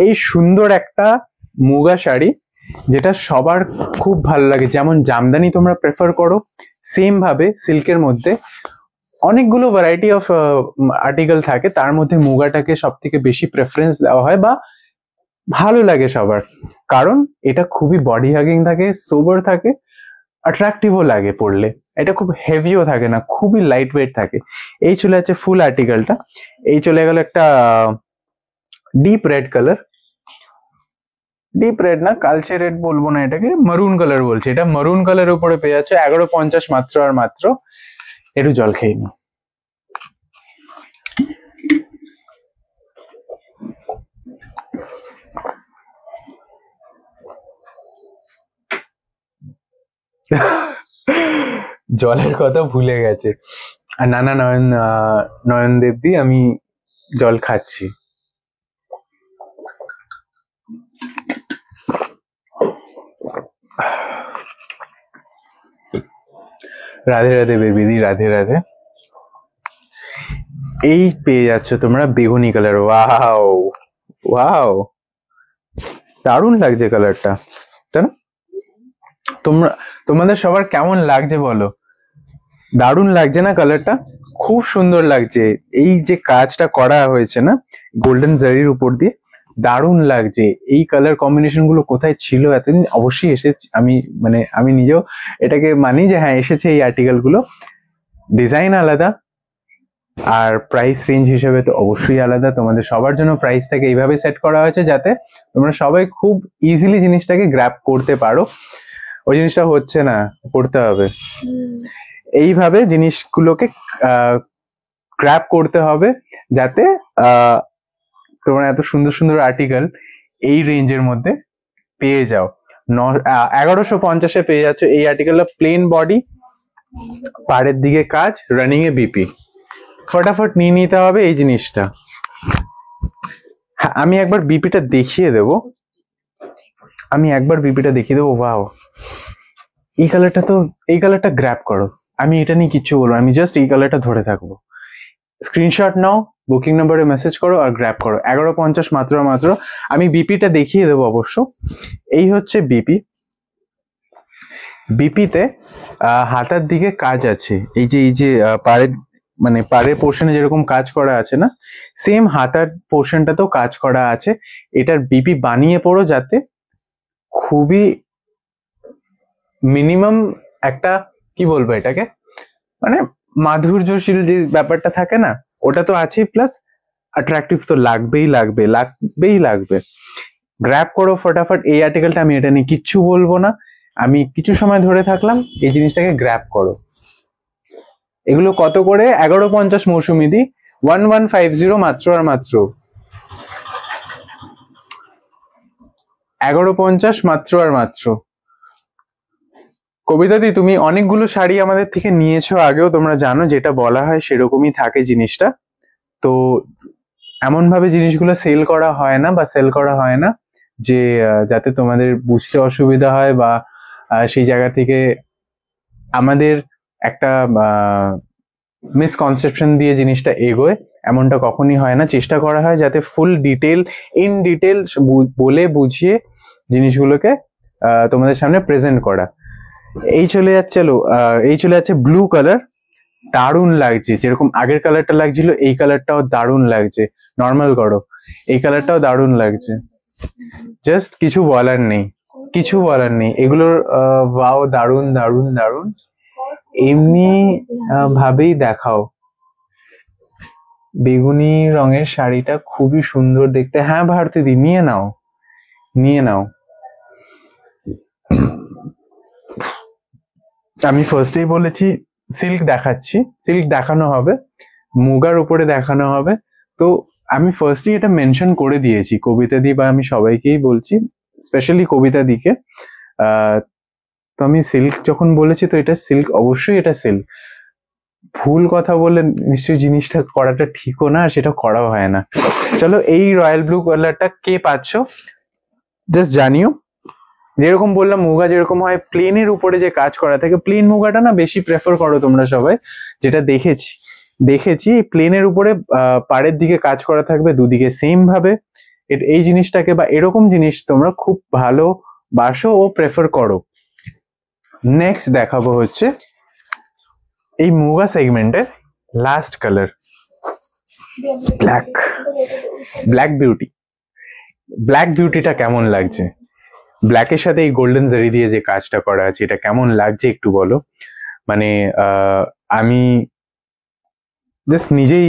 এই সুন্দর একটা মুগা শাড়ি, যেটা সবার খুব ভালো লাগে। যেমন জামদানি তোমরা প্রেফার করো, সেম ভাবে সিল্কের মধ্যে অনেকগুলো ভ্যারাইটি অফ আর্টিকেল থাকে, তার মধ্যে মুগাটাকে সব থেকে বেশি প্রেফারেন্স দেওয়া হয় বা ভালো লাগে সবার, কারণ এটা খুবই বডি হাগিং থাকে, সোবার থাকে, অ্যাট্রাকটিভও লাগে পড়লে। এটা খুব হেভিও থাকে না, খুবই লাইট ওয়েট থাকে। এই চলে যাচ্ছে ফুল আর্টিকেলটা। এই চলে গেল একটা deep red colour, deep red না, কালচে রেড বলবো না, এটাকে মারুন কালার বলছে। এটা মারুন কালারের উপরে পেয়ে যাচ্ছে 1150 মাত্র আর মাত্র। একটু জল খেয়ে নি। জলের কথা ভুলে গেছে। আর না নয়ন দেবদি, আমি জল খাচ্ছি। রাধে রাধে বেবিদি, রাধে রাধে। এই পেয়ে যাচ্ছ তোমরা বেগুনি কালার। ওয়াও ওয়াও, দারুণ লাগছে কালারটা, তাই না? তোমাদের সবার কেমন লাগছে বলো? দারুণ লাগছে না কালারটা? খুব সুন্দর লাগছে। এই যে কাজটা করা হয়েছে না গোল্ডেন জারির উপর দিয়ে, দারুণ লাগছে। এই কালার কম্বিনেশন গুলো কোথায় ছিল এতদিন? অবশ্যই এসেছে। আমি নিজেও এটাকে মানি যে হ্যাঁ এসেছে এই আর্টিকেল গুলো। ডিজাইন আলাদা, আর প্রাইস রেঞ্জ হিসেবে তো অবশ্যই আলাদা। তোমাদের সবার জন্য প্রাইসটাকে এইভাবে সেট করা হয়েছে যাতে তোমরা সবাই খুব ইজিলি জিনিসটাকে গ্র্যাব করতে পারো। ওই জিনিসটা হচ্ছে না, করতে হবে এইভাবে জিনিসগুলোকে গ্র্যাব করতে হবে, যাতে তোমরা এত সুন্দর সুন্দর আর্টিকেল এই রেঞ্জের মধ্যে পেয়ে যাও। 1150-এ পেয়ে যাচ্ছ এই আর্টিকেলটা। প্লেন বডি, পাড়ের দিকে কাজ, রানিং এ বিপি। ফটাফট নিয়ে নিতে হবে এই জিনিসটা। হ্যাঁ, আমি একবার বিপিটা দেখিয়ে দেবো। ওয়াও, এই কালারটা গ্র্যাব করো। আমি এটা নিয়ে কিচ্ছু বলবো, আমি জাস্ট এই কালারটা ধরে থাকবো। স্ক্রিনশট নাও, বুকিং নাম্বারে মেসেজ করো আর গ্র্যাব করো। 1150 মাত্র মাত্র। আমি বিপিটা দেখিয়ে দেবো অবশ্য। এই হচ্ছে বিপিতে হাতার দিকে কাজ আছে। এই যে পাড়ের পোর্শনে যেরকম কাজ করা আছে না, সেম হাতার পোর্শনটাতেও কাজ করা আছে। এটার বিপি বানিয়ে পড়ো, যাতে খুবই মিনিমাম একটা, কি বলবো এটাকে, মানে মাধুর্যশীল যে ব্যাপারটা থাকে না, ওটা তো আছেই, প্লাস অ্যাট্রাকটিভ তো লাগবেই। গ্র্যাব করো ফটাফট এই আর্টিকেলটা। আমি এটা নিয়ে কিচ্ছু বলবো না, আমি কিছু সময় ধরে থাকলাম। এই জিনিসটাকে গ্র্যাব করো। এগুলো কত করে? 1150 মৌসুমিদি, 1150 মাত্র আর মাত্র। 1150 মাত্র আর মাত্র। কবিতাদি, তুমি অনেকগুলো শাড়ি আমাদের থেকে নিয়েছো আগেও, তোমরা জানো যেটা বলা হয় সেরকমই থাকে জিনিসটা। তো এমন ভাবে জিনিসগুলো সেল করা হয় না যে যাতে তোমাদের বুঝতে অসুবিধা হয় বা সেই জায়গা থেকে আমাদের একটা মিসকনসেপশন দিয়ে জিনিসটা এগোয়, এমনটা কখনই হয় না। চেষ্টা করা হয় যাতে ফুল ইন ডিটেল বলে বুঝিয়ে জিনিসগুলোকে তোমাদের সামনে প্রেজেন্ট করা। এই চলে যাচ্ছে ব্লু কালার। দারুণ লাগছে, যেরকম আগের কালারটা লাগছিল এই কালারটাও দারুণ লাগছে। নর্মাল করো, এই কালারটাও দারুণ লাগছে। জাস্ট কিছু বলার নেই। এগুলোর ওয়াও, দারুণ। এমনি ভাবেই দেখাও। বেগুনি রঙের শাড়িটা খুবই সুন্দর দেখতে। হ্যাঁ ভারতী দি, নিয়ে নাও, নিয়ে নাও। আমি ফার্স্টেই বলেছি সিল্ক দেখাচ্ছি, সিল্ক দেখানো হবে, মুগার উপরে দেখানো হবে। তো আমি ফার্স্টেই এটা মেনশন করে দিয়েছি কবিতা দি, বা আমি সবাইকেই বলছি, স্পেশালি কবিতা দিকে। তো আমি সিল্ক যখন বলেছি, তো এটা সিল্ক, অবশ্যই এটা সিল্ক। ভুল কথা বলে নিশ্চয়ই জিনিসটা করাটা ঠিকও না, আর সেটা করাও হয় না। চলো, এই রয়্যাল ব্লু কালারটা কে পাচ্ছ জাস্ট জানিও। যেরকম বললাম, মুগা যেরকম হয় প্লেনের উপরে যে কাজ করা থাকে, প্লেন মুগাটা না বেশি প্রেফার করো তোমরা সবাই, যেটা দেখেছি দেখেছি প্লেনের উপরে পাড়ের দিকে কাজ করা থাকবে দুদিকে সেম ভাবে। এই জিনিসটাকে বা এরকম জিনিস তোমরা খুব ভালো বাসো ও প্রেফার করো। নেক্সট দেখাবো হচ্ছে এই মুগা সেগমেন্টের last colour, black. Black beauty, black বিউটিটা কেমন লাগছে? ব্ল্যাকের সাথে এই গোল্ডেন জারি দিয়ে যে কাজটা করা আছে, এটা কেমন লাগছে একটু বলো। মানে আমি জাস্ট নিজেই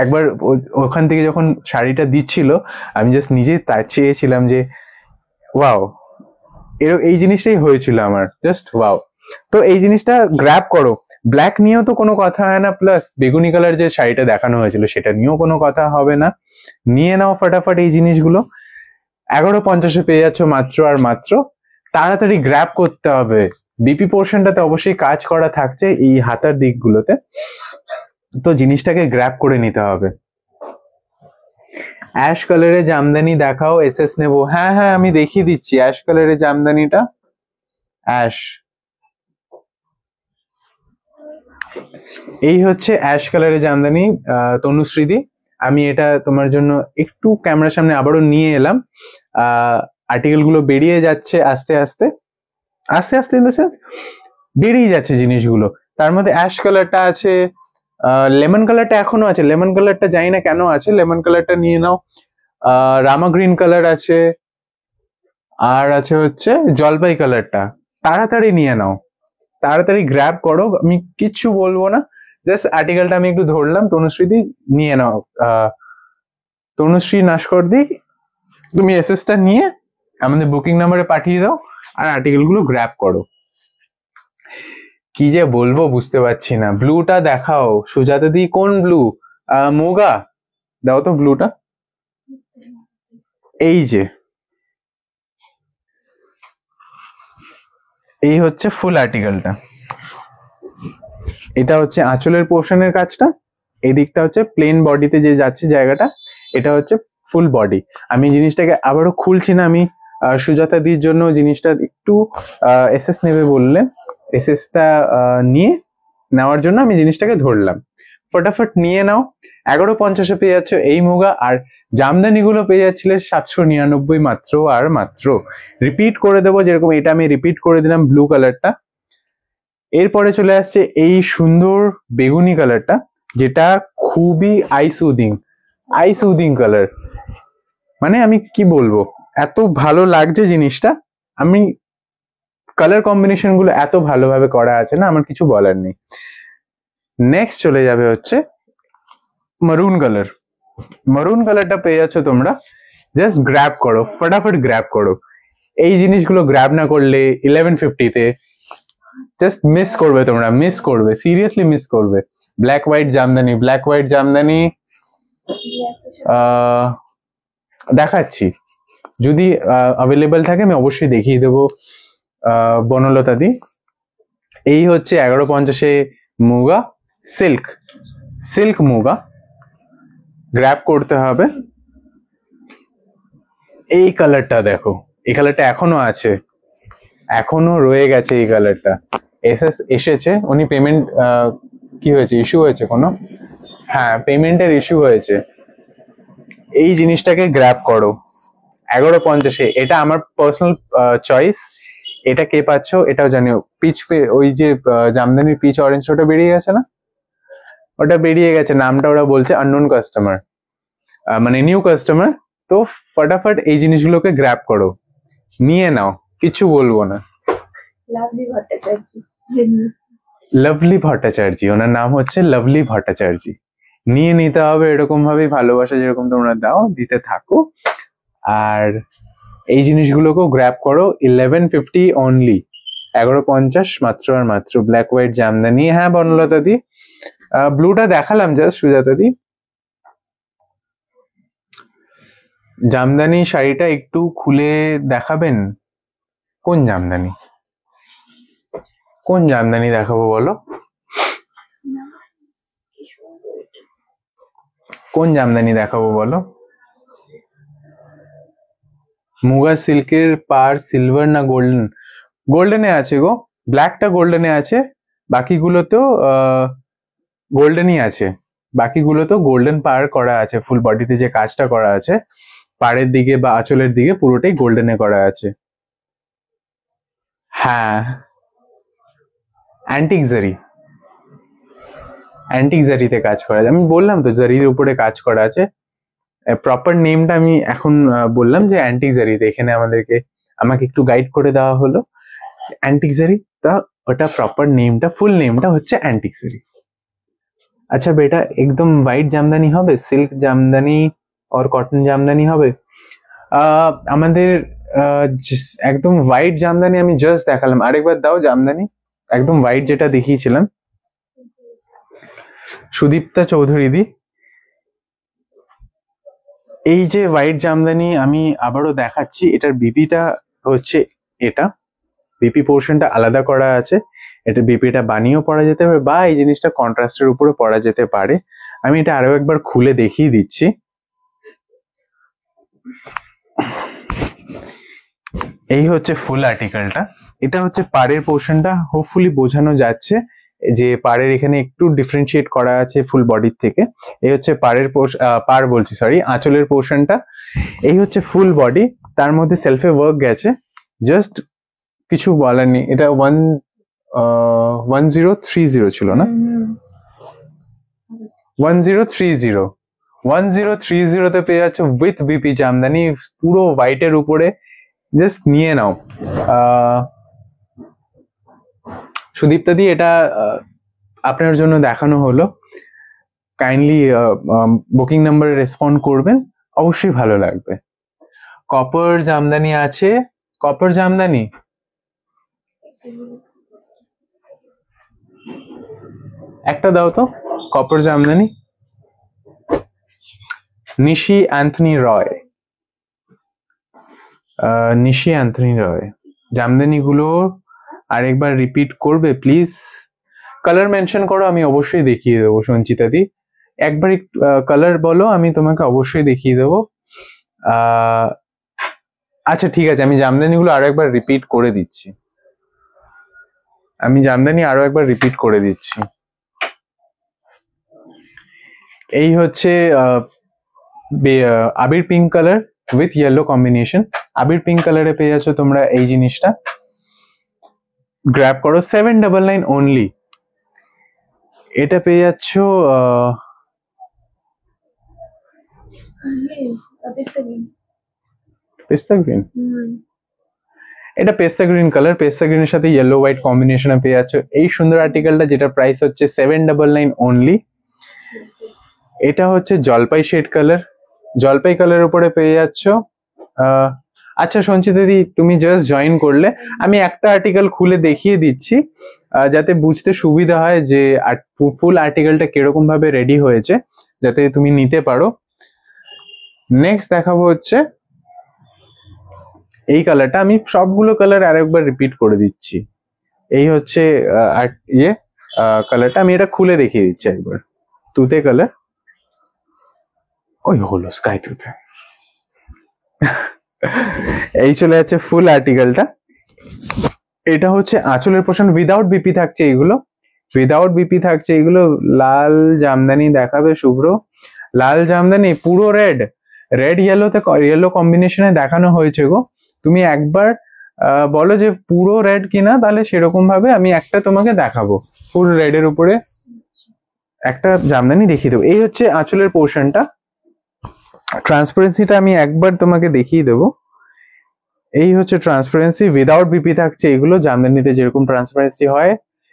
একবার ওখান থেকে যখন শাড়িটা দিচ্ছিল, আমি জাস্ট নিজেই চেয়েছিলাম যে ওয়াও, এই জিনিসটাই হয়েছিল আমার, জাস্ট ওয়াও। তো এই জিনিসটা গ্র্যাব করো। ব্ল্যাক নিয়েও তো কোনো কথা হয় না, প্লাস বেগুনি কালার যে শাড়িটা দেখানো হয়েছিল সেটা নিয়েও কোনো কথা হবে না। নিয়ে নাও ফটাফট এই জিনিসগুলো। 11:50 পেয়ে যাচ্ছ মাত্র আর মাত্র। তাড়াতাড়ি গ্র্যাব করতে হবে। বিপি পোর্শনটাতে অবশ্যই কাজ করা থাকছে এই হাতার দিকগুলোতে, তো জিনিসটাকে গ্র্যাব করে নিতে হবে। অ্যাশ কালারের জামদানি দেখাও, এসএস নেবো। হ্যাঁ হ্যাঁ, আমি দেখিয়ে দিচ্ছি অ্যাশ কালারের জামদানিটা। অ্যাশ, এই হচ্ছে অ্যাশ কালারের জামদানি তনুশ্রীদি। আমি এটা তোমার জন্য একটু ক্যামেরার সামনে আবারও নিয়ে এলাম। আর্টিকেল গুলো বেরিয়ে যাচ্ছে আস্তে আস্তে, আস্তে আস্তে ইন দ্য সেন্স বেরিয়ে যাচ্ছে জিনিসগুলো। তার মধ্যে অ্যাশ কালারটা আছে, লেমন কালারটা এখনো আছে, লেমন কালারটা জানি না কেন আছে, লেমন কালারটা নিয়ে নাও। রামা গ্রিন কালার আছে, আর আছে হচ্ছে জলপাই কালারটা। তাড়াতাড়ি নিয়ে নাও, তাড়াতাড়ি গ্র্যাব করো, আমি কিচ্ছু বলবো না, জাস্ট আর্টিকেলটা আমি একটু ধরলাম। তনুশ্রীদি নিয়ে নাও, তনুশ্রী নাস্করদি, তুমি এসএসটা নিয়ে আমাদের বুকিং নাম্বারে পাঠিয়ে দাও, আর আর্টিকেল গুলো গ্র্যাব করো। কি যে বলবো বুঝতে পারছি না। ব্লুটা দেখাও সুজাতা দি, কোন ব্লু? মুগা দাও তো ব্লুটা। এই যে, এই হচ্ছে ফুল আর্টিকেলটা। এটা হচ্ছে আঁচলের পোর্শনের কাজটা, এই দিকটা হচ্ছে প্লেন বডিতে যে যাচ্ছে জায়গাটা, এটা হচ্ছে ফুল বডি। আমি জিনিসটাকে আবারও খুলছি না, আমি সুজাতা দির জন্য জিনিসটা একটু এসএস নেবে বললে, এসএসটা নিয়ে নেওয়ার জন্য আমি জিনিসটাকে ধরলাম। ফটাফট নিয়ে নাও। 11:50 পেয়ে যাচ্ছ এই মুগা, আর জামদানি গুলো পেয়ে যাচ্ছিলে 799 মাত্র আর মাত্র। রিপিট করে দেবো, যেরকম এটা আমি রিপিট করে দিলাম ব্লু কালারটা। এরপরে চলে আসছে এই সুন্দর বেগুনি কালারটা, যেটা খুবই আই সুদিং কালার। মানে আমি কি বলবো, এত ভালো লাগছে জিনিসটা। আমি কালার কম্বিনেশন গুলো এত ভালোভাবে করা আছে না, আমার কিছু বলার নেই। নেক্সট চলে যাবে হচ্ছে মারুন কালার। মারুন কালারটা পেয়ে যাচ্ছ তোমরা, জাস্ট গ্র্যাব করো, ফটাফট গ্র্যাব করো। এই জিনিসগুলো গ্র্যাব না করলে 1150-তে জাস্ট মিস করবে, তোমরা মিস করবে, সিরিয়াসলি মিস করবে। Black white Jamdani, black white Jamdani দেখাচ্ছি, যদি অ্যাভেলেবেল থাকে আমি অবশ্যই দেখিয়ে দেবো বনলতা দি। এই হচ্ছে 11:50 muga, silk, silk muga, grab করতে হবে। এই কালারটা দেখো, এই কালারটা এখনো আছে, এখনো রয়ে গেছে এই কালারটা। এসেছে, উনি পেমেন্ট কি হয়েছে, ইস্যু হয়েছে কোনো? হ্যাঁ, পেমেন্টের ইস্যু হয়েছে। এই জিনিসটাকে গ্র্যাব করো 11:50। এটা আমার পার্সোনাল চয়েস। এটা কে পাচ্ছ এটাও জানিও। পিচ, ওই যে জামদানির পিচ অরেঞ্জ, ওটা বেরিয়ে গেছে না? ওটা বেরিয়ে গেছে, নামটা ওরা বলছে আননোন কাস্টমার, মানে নিউ কাস্টমার। তো ফটাফট এই জিনিসগুলোকে গ্র্যাব করো, নিয়ে নাও, কিছু বলবো না। লাভলি ভট্টাচার্য, ওনার নাম হচ্ছে লাভলি ভট্টাচার্য। নিয়ে নিতে হবে, এরকম ভাবেই ভালোবাসা যেরকম তোমরা দাও দিতে থাকো। আর এই জিনিসগুলোকেও গ্র্যাব করো, 1150 অনলি, 1150 মাত্র আর মাত্র। Black white Jamdani. হ্যাঁ বনলতা দি, ব্লুটা দেখালাম জাস্ট সুজাতা দি। জামদানি শাড়িটা একটু খুলে দেখাবেন? কোন জামদানি, কোন জামদানি দেখাবো বলো? কোন জামদানি দেখাবো বলো? মুগা সিল্কের পার সিলভার না গোল্ডেন? গোল্ডেনে আছে গো, ব্ল্যাকটা গোল্ডেনে আছে, বাকিগুলোতেও গোল্ডেনই আছে। বাকিগুলোতেও গোল্ডেন পার করা আছে, ফুল বডিতে যে কাজটা করা আছে পাড়ের দিকে বা আঁচলের দিকে পুরোটাই গোল্ডেনে করা আছে। হ্যাঁ, অ্যান্টিক জারি, অ্যান্টিক জারিতে কাজ করা আছে। আমি বললাম তো জারির উপরে কাজ করা আছে। প্রপার নেমটা আমি এখন বললাম যে অ্যান্টিক জারিতে। এখানে আমাকে একটু গাইড করে দেওয়া হলো অ্যান্টিক জারি, তা ওটা প্রপার নেমটা, ফুল নেমটা হচ্ছে অ্যান্টিক জারি। আচ্ছা বেটা, একদম হোয়াইট জামদানি হবে, সিল্ক জামদানি और কটন জামদানি হবে? আমাদের একদম হোয়াইট জামদানি আমি জাস্ট দেখালাম, আরেকবার দাও জামদানি একদম হোয়াইট যেটা দেখিয়েছিলাম। সুদীপ্তা চৌধুরী দি, এই যে হোয়াইট জামদানি আমি আবারও দেখাচ্ছি, এটার বিপিটা হচ্ছে এটা, বিপি পোর্শনটা আলাদা করা আছে। এটা বিপিটা বানিয়েও পরা যেতে পারে বা এই জিনিসটা কন্ট্রাস্টের উপরে পরা যেতে পারে। আমি এটা আরো একবার খুলে দেখিয়ে দিচ্ছি। এই হচ্ছে ফুল আর্টিকেলটা, এটা হচ্ছে পাড়ের পোর্শনটা, হোপফুলি বোঝানো যাচ্ছে যে পাড়ের এখানে একটু ডিফারেন্সিয়েট করা আছে ফুল বডির থেকে। এই হচ্ছে পাড় বলছি সরি, আঁচলের পোর্শনটা। এই হচ্ছে ফুল বডি, তার মধ্যে সেলফে ওয়ার্ক গেছে, জাস্ট কিছু বলার নেই। এটা 1030 ছিল না? 1030 তে পেয়ে যাচ্ছে উইথ বিপি জামদানি, পুরো হোয়াইটের উপরে। জাস্ট নিয়ে নাও। সুদীপ্তা দি, এটা আপনার জন্য দেখানো হলো, কাইন্ডলি বুকিং নাম্বারে রেসপন্ড করবেন, অবশ্যই ভালো লাগবে। কপার জামদানি আছে, কপার জামদানি একটা দাও তো, কপার জামদানি। নিশি অ্যান্থনি রয়, নিশি অ্যান্থনি রয় জামদানি গুলো আরেকবার রিপিট করবে প্লিজ? কালার মেনশন করো, আমি অবশ্যই দেখিয়ে দেবো। সঞ্চিতা দি একবার কালার বলো, আমি তোমাকে অবশ্যই দেখিয়ে দেবো। আচ্ছা ঠিক আছে, আমি জামদানি গুলো আরো একবার রিপিট করে দিচ্ছি, এই হচ্ছে আবির pink colour with yellow combination. আবির পিঙ্ক কালারে পেয়ে যাচ্ছ তোমরা এই জিনিসটা, গ্র্যাব করো, 799 অনলি। এটা পেয়ে যাচ্ছ পেস্তা গ্রিন, এটা পেস্তা গ্রিন কালার, পেস্তা গ্রিনের সাথে ইয়েলো হোয়াইট কম্বিনেশনে পেয়ে যাচ্ছ এই সুন্দর আর্টিকেলটা, যেটা প্রাইস হচ্ছে 799 অনলি। এটা হচ্ছে জলপাই শেড কালার, জলপাই কালারের উপরে পেয়ে যাচ্ছ। আচ্ছা সঞ্চিতা দি, তুমি জাস্ট জয়েন করলে, আমি একটা আর্টিকেল খুলে দেখিয়ে দিচ্ছি যাতে বুঝতে সুবিধা হয় যে ফুল আর্টিকেলটা কিরকম ভাবে রেডি হয়েছে, যাতে তুমি নিতে পারো। নেক্সট দেখাবো হচ্ছে এই কালারটা, আমি সবগুলো কালার আরেকবার রিপিট করে দিচ্ছি। এই হচ্ছে কালারটা, আমি এটা খুলে দেখিয়ে দিচ্ছি একবার। তুতে কালার, ওই হলো স্কাই তুতে। এই চলে যাচ্ছে ফুল আর্টিকেলটা। এটা হচ্ছে আঁচলের পোর্শন, উইদাউট বিপি থাকছে এগুলো, উইদাউট বিপি থাকছে এগুলো। লাল জামদানি দেখাবে শুভ্র, লাল জামদানি পুরো রেড, রেড ইয়েলো কম্বিনেশনে দেখানো হয়েছে গো। তুমি একবার বলো যে পুরো রেড কিনা, তাহলে সেরকম ভাবে আমি একটা তোমাকে দেখাবো, ফুল রেডের উপরে একটা জামদানি দেখিয়ে দেবো। এই হচ্ছে আঁচলের পোর্শনটা, ট্রান্সপারেন্সিটা আমি একবার তোমাকে দেখিয়ে দেবো। এই হচ্ছে ট্রান্সপারেন্সি, উইদাউট বিপি থাকছে এগুলো। জামদানিতে যেরকম ট্রান্সপারেন্সি হয়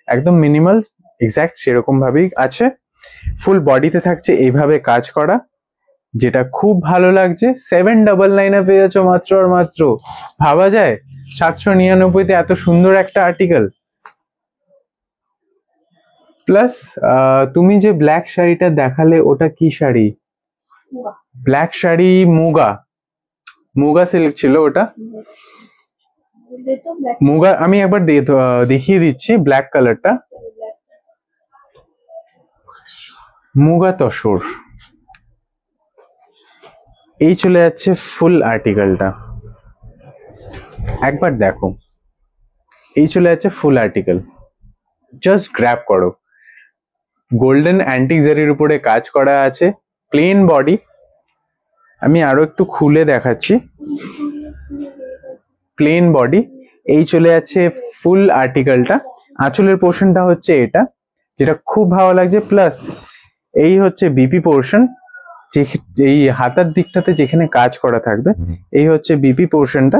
একদম মিনিমাল, এক্সাক্ট সেরকম ভাবেই আছে। ফুল বডিতে থাকছে এইভাবে কাজ করা, যেটা খুব ভালো লাগছে। 799 পেয়ে যাচ্ছ মাত্র আর মাত্র। ভাবা যায় 799-তে এত সুন্দর একটা আর্টিকেল। প্লাস তুমি যে ব্ল্যাক শাড়িটা দেখালে ওটা কি শাড়ি? ব্ল্যাক শাড়ি মুগা, মুগা সিল্ক ছিল ওটা। মুগা আমি একবার দেখিয়ে দিচ্ছি ব্ল্যাক কালারটা, মুগা তসর। এই চলে যাচ্ছে ফুল আর্টিকেলটা, একবার দেখো, এই চলে যাচ্ছে ফুল আর্টিকেল। জাস্ট গ্র্যাব করো। গোল্ডেন অ্যান্টিক জারির উপরে কাজ করা আছে, প্লেন বডি। আমি আরো একটু খুলে দেখাচ্ছি, প্লেন বডি। এই চলে যাচ্ছে ফুল আর্টিকেলটা। আঁচলের পোর্শনটা হচ্ছে এটা, যেটা খুব ভালো লাগছে। প্লাস এই হচ্ছে বিপি পোর্শন, এই হাতার দিকটাতে যেখানে কাজ করা থাকবে, এই হচ্ছে বিপি পোর্শনটা।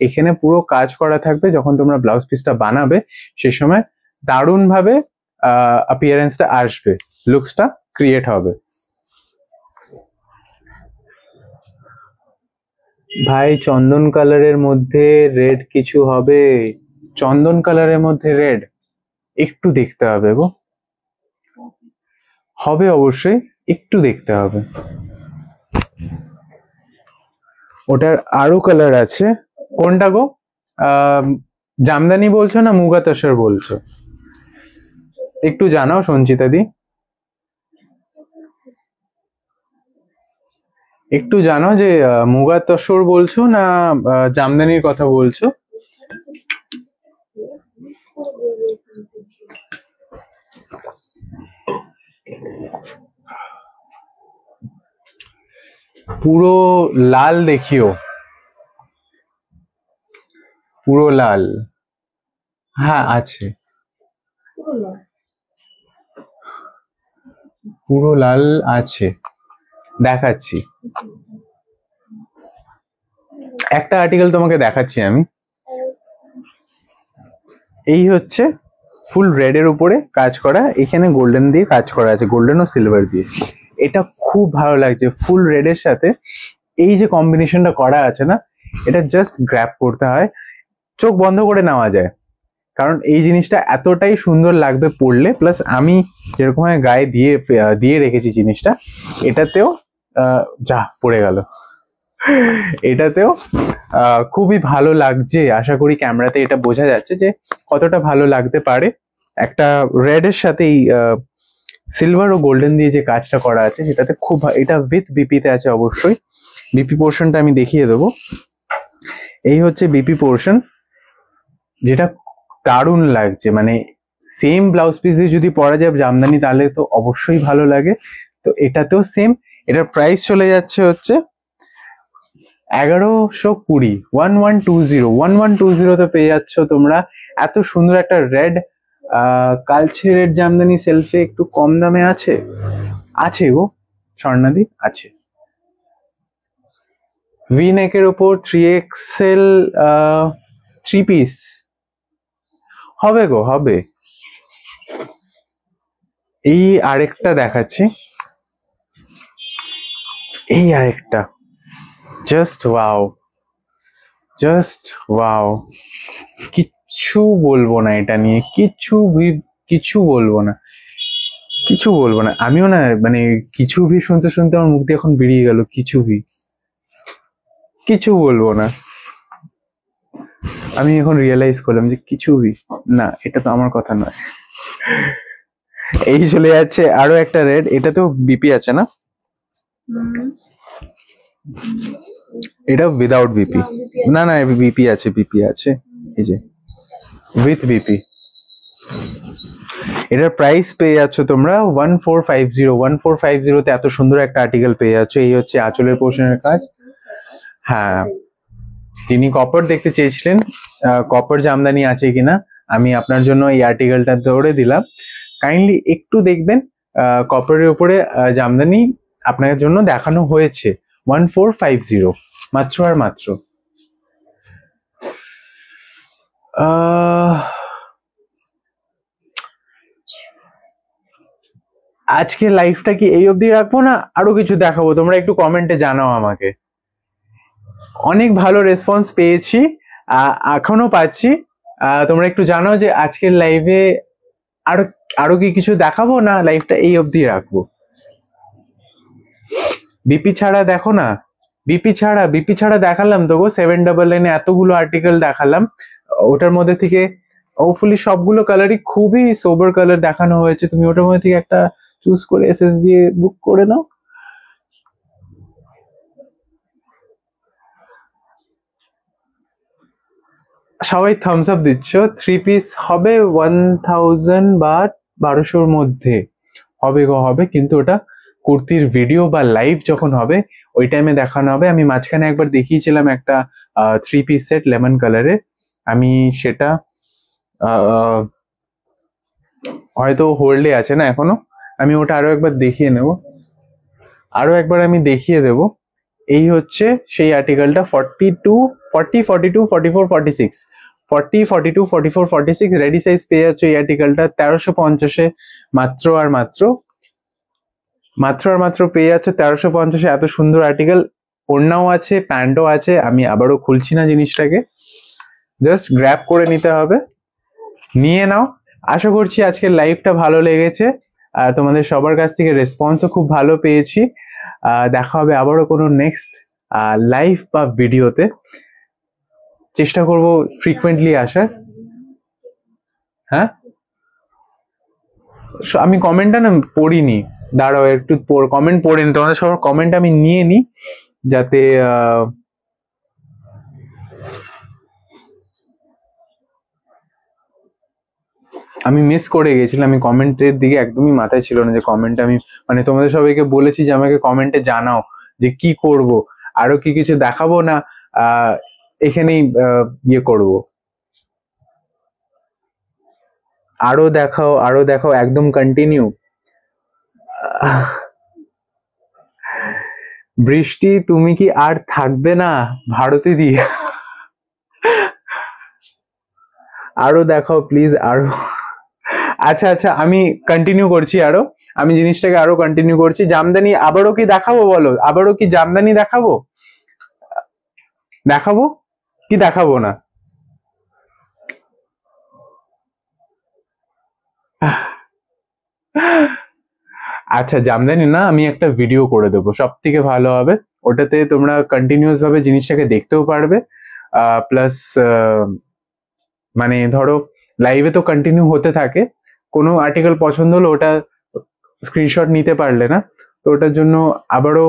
এখানে পুরো কাজ করা থাকবে। যখন তোমরা ব্লাউজ পিসটা বানাবে সেই সময় দারুণ ভাবে অ্যাপিয়ারেন্সটা আসবে, লুকসটা ক্রিয়েট হবে। ভাই চন্দন কালারের মধ্যে রেড কিছু হবে? চন্দন কালারের মধ্যে রেড একটু দেখতে হবে গো, হবে অবশ্যই, একটু দেখতে হবে। ওটার আরো কালার আছে। কোনটা গো? জামদানি বলছো না মুগা তসর বলছো? একটু জানাও সঞ্চিতা দি, একটু জানাও যে মুগা তসর বলছো না জামদানির কথা বলছো। পুরো লাল দেখিও, পুরো লাল। হ্যাঁ আছে, পুরো লাল আছে, দেখাচ্ছি। একটা আর্টিকেল তোমাকে দেখাচ্ছি আমি। এই হচ্ছে ফুল রেড এর উপরে কাজ করা, এখানে গোল্ডেন দিয়ে কাজ করা আছে, গোল্ডেন ও সিলভার দিয়ে। এটা খুব ভালো লাগছে ফুল রেড এর সাথে। এই যে কম্বিনেশনটা করা আছে না, এটা জাস্ট গ্র্যাব করতে হয়, চোখ বন্ধ করে নেওয়া যায়। কারণ এই জিনিসটা এতটাই সুন্দর লাগবে পরলে। প্লাস আমি যেরকম গায়ে দিয়ে রেখেছি জিনিসটা, এটাতেও যা পড়ে গেল, এটাতেও খুবই ভালো লাগছে। আশা করি ক্যামেরাতে এটা বোঝা যাচ্ছে যে কতটা ভালো লাগতে পারে। একটা রেড এর সাথে এই সিলভার ও গোল্ডেন দিয়ে যে কাজটা করা আছে, সেটাতে খুব এটা উইথ বিপিতে আছে অবশ্যই। বিপি পোর্শনটা আমি দেখিয়ে দেবো। এই হচ্ছে বিপি পোর্শন, যেটা দারুণ লাগছে। মানে সেম ব্লাউজ পিস দিয়ে যদি পরা যায় জামদানি, তাহলে তো অবশ্যই ভালো লাগে। তো এটাতেও সেম। এটার প্রাইস চলে যাচ্ছে হচ্ছে 1120, 1120 পেয়ে যাচ্ছ তোমরা। এত সুন্দর একটা রেড, কালচে রেড জামদানি সেলফে একটু কম দামে আছে, আছে গো স্বর্ণাদি, আছে। ভি নেকের ওপর 3XL 3 পিস হবে গো, হবে। এই আরেকটা দেখাচ্ছি, এই আরেকটা, জাস্ট ওয়াও, জাস্ট ওয়াও। কিচ্ছু বলবো না এটা নিয়ে, কিছু বলবো না, কিছু বলবো না। আমিও না, মানে কিছু ভি শুনতে শুনতে আমার মুখ দিয়ে এখন বেরিয়ে গেল কিছু ভি, কিছু বলবো না। আমি এখন রিয়েলাইজ করলাম যে কিছু ভি না, এটা তো আমার কথা নয়। এই চলে যাচ্ছে আরো একটা রেড, এটা তো বিপি আছে না? এটা উইদাউট বিপি, না না বিপি আছে, বিপি আছে, এই যে উইথ বিপি। এটার প্রাইস পেয়ে যাচ্ছ তোমরা 1450। 1450 এত সুন্দর একটা আর্টিকেল পেয়ে যাচ্ছ। এই হচ্ছে আঁচলের পোর্শনের কাজ। হ্যাঁ, যিনি কপার দেখতে চেয়েছিলেন, কপার জামদানি আছে কিনা, আমি আপনার জন্য এই আর্টিকেলটা ধরে দিলাম। কাইন্ডলি একটু দেখবেন, কপারের উপরে জামদানি আপনার জন্য দেখানো হয়েছে। 1450 মাত্র আর মাত্র। আজকে লাইফটা কি এই অবধি রাখবো না আরো কিছু দেখাবো? তোমরা একটু কমেন্টে জানাও আমাকে। অনেক ভালো রেসপন্স পেয়েছি, এখনো পাচ্ছি। তোমরা একটু জানাও যে আজকের লাইভে আরো আরো কি কিছু দেখাবো না লাইভটা এই অবধি রাখবো। বিপি ছাড়া দেখো না, বিপি ছাড়া দেখালাম তো গো, 799 এতগুলো আর্টিকেল দেখালাম, ওটার মধ্যে থেকে হোপফুলি সবগুলো কালারই খুবই সোবার কালার দেখানো হয়েছে। তুমি ওটার মধ্যে থেকে একটা চুজ করে এসএস দিয়ে বুক করে নাও। সবাই থামস আপ দিচ্ছ। 3 পিস হবে 1000 বা 1200-র মধ্যে হবে গো, হবে, কিন্তু ওটা কুর্তির ভিডিও বা লাইভ যখন হবে ওই টাইমে দেখানো হবে। আমি মাঝখানে একবার দেখিয়েছিলাম একটা 3 পিস সেট লেমন কালারের, আমি সেটা হয়তো হোল্ডে আছে না এখনো, আমি ওটা আরো একবার দেখিয়ে নেব, আরো একবার আমি দেখিয়ে দেব। এই হচ্ছে সেই আর্টিকেলটা, 42 40 42 44 46 40 42 44 46 রেডি সাইজ পেয়ে যাচ্ছে এই আর্টিকেলটা 1350-এ মাত্র আর মাত্র পেয়ে যাচ্ছে 1350-এ। এত সুন্দর আর্টিকেল, ওড়নাও আছে, প্যান্টও আছে। আমি আবারও খুলছি না জিনিসটাকে, জাস্ট গ্র্যাব করে নিতে হবে, নিয়ে নাও। আশা করছি আজকের লাইভটা ভালো লেগেছে, আর তোমাদের সবার কাছ থেকে রেসপন্সও খুব ভালো পেয়েছি। দেখা হবে আবারও কোনো নেক্সট লাইভ বা ভিডিওতে, চেষ্টা করব ফ্রিকুয়েন্টলি আসার। হ্যাঁ, আমি কমেন্টটা না পড়িনি, দাঁড়াও একটু কমেন্ট পড়ে নি, তোমাদের সবার কমেন্ট আমি নিয়ে নিই, যাতে আমি মিস করে গেছিলাম। আমি কমেন্টের দিকে একদমই মাথায় ছিল না যে কমেন্ট আমি মানে তোমাদের সবাইকে বলেছি যে আমাকে কমেন্টে জানাও যে কি করব, আরো কি কিছু দেখাবো না এখানেই ইয়ে করব। আরো দেখাও একদম কন্টিনিউ। বৃষ্টি তুমি কি আর থাকবে না ভারতী দি? আরো দেখাও প্লিজ, আরো। আচ্ছা আমি কন্টিনিউ করছি, আমি জিনিসটাকে আরো কন্টিনিউ করছি। জামদানি আবারও কি দেখাবো বলো? আবারও কি জামদানি দেখাবো কি দেখাবো না? আচ্ছা জামদানি না, আমি একটা ভিডিও করে দেবো, সব থেকে ভালো হবে। ওটাতে তোমরা কন্টিনিউয়াস ভাবে জিনিসটাকে দেখতেও পারবে, প্লাস মানে ধরো লাইভে তো কন্টিনিউ হতে থাকে, কোনো আর্টিকেল পছন্দ হলো ওটা স্ক্রিনশট নিতে পারলে না, তো ওটার জন্য আবারও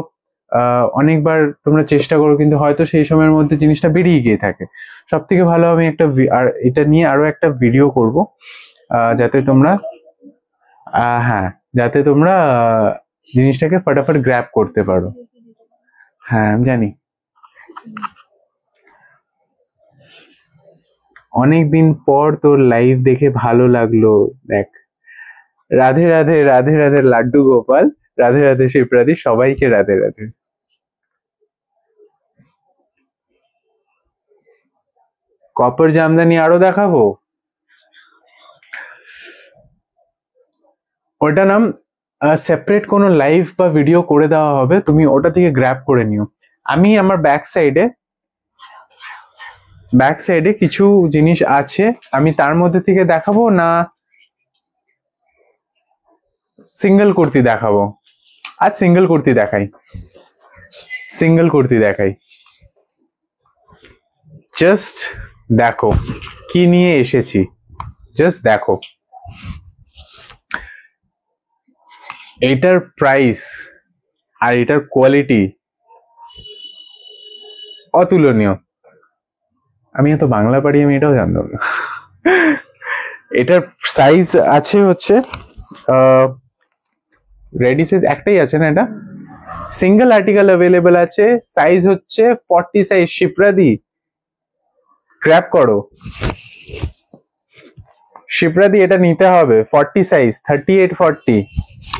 অনেকবার তোমরা চেষ্টা করো, কিন্তু হয়তো সেই সময়ের মধ্যে জিনিসটা বেরিয়ে গিয়ে থাকে। সব থেকে ভালো আমি একটা আর এটা নিয়ে আরো একটা ভিডিও করব, যাতে তোমরা হ্যাঁ, যাতে তোমরা জিনিসটাকে ফটাফট গ্র্যাব করতে পারো। হ্যাঁ আমি জানি। অনেকদিন পর তোর লাইভ দেখে ভালো লাগলো। দেখ, রাধে রাধে রাধে রাধে লাড্ডু গোপাল, রাধে রাধে শিবরাধি, সবাইকে রাধে রাধে। কপার জামদানি আরো দেখাবো? ওটা নাম সেপারেট কোনো লাইভ বা ভিডিও করে দেওয়া হবে, তুমি ওটা থেকে গ্র্যাব করে নিও। আমি আমার ব্যাক সাইডে কিছু জিনিস আছে, আমি তার মধ্যে থেকে দেখাবো না সিঙ্গেল কুর্তি দেখাবো? আজ সিঙ্গেল কুর্তি দেখাই, জাস্ট দেখো কি নিয়ে এসেছি, জাস্ট দেখো। এটার প্রাইস আর এটার কোয়ালিটি অতুলনীয়। আমি এত বাংলা পারি আমি এটাও জানতাম না। এটার সাইজ আছে হচ্ছে রেডি সাইজ একটাই আছে না, এটা সিঙ্গেল আর্টিকেল অ্যাভেলেবেল আছে, সাইজ হচ্ছে 40 সাইজ। শিপ্রাদি গ্র্যাব করো, শিপ্রাদি এটা নিতে হবে, 40 সাইজ 38 40,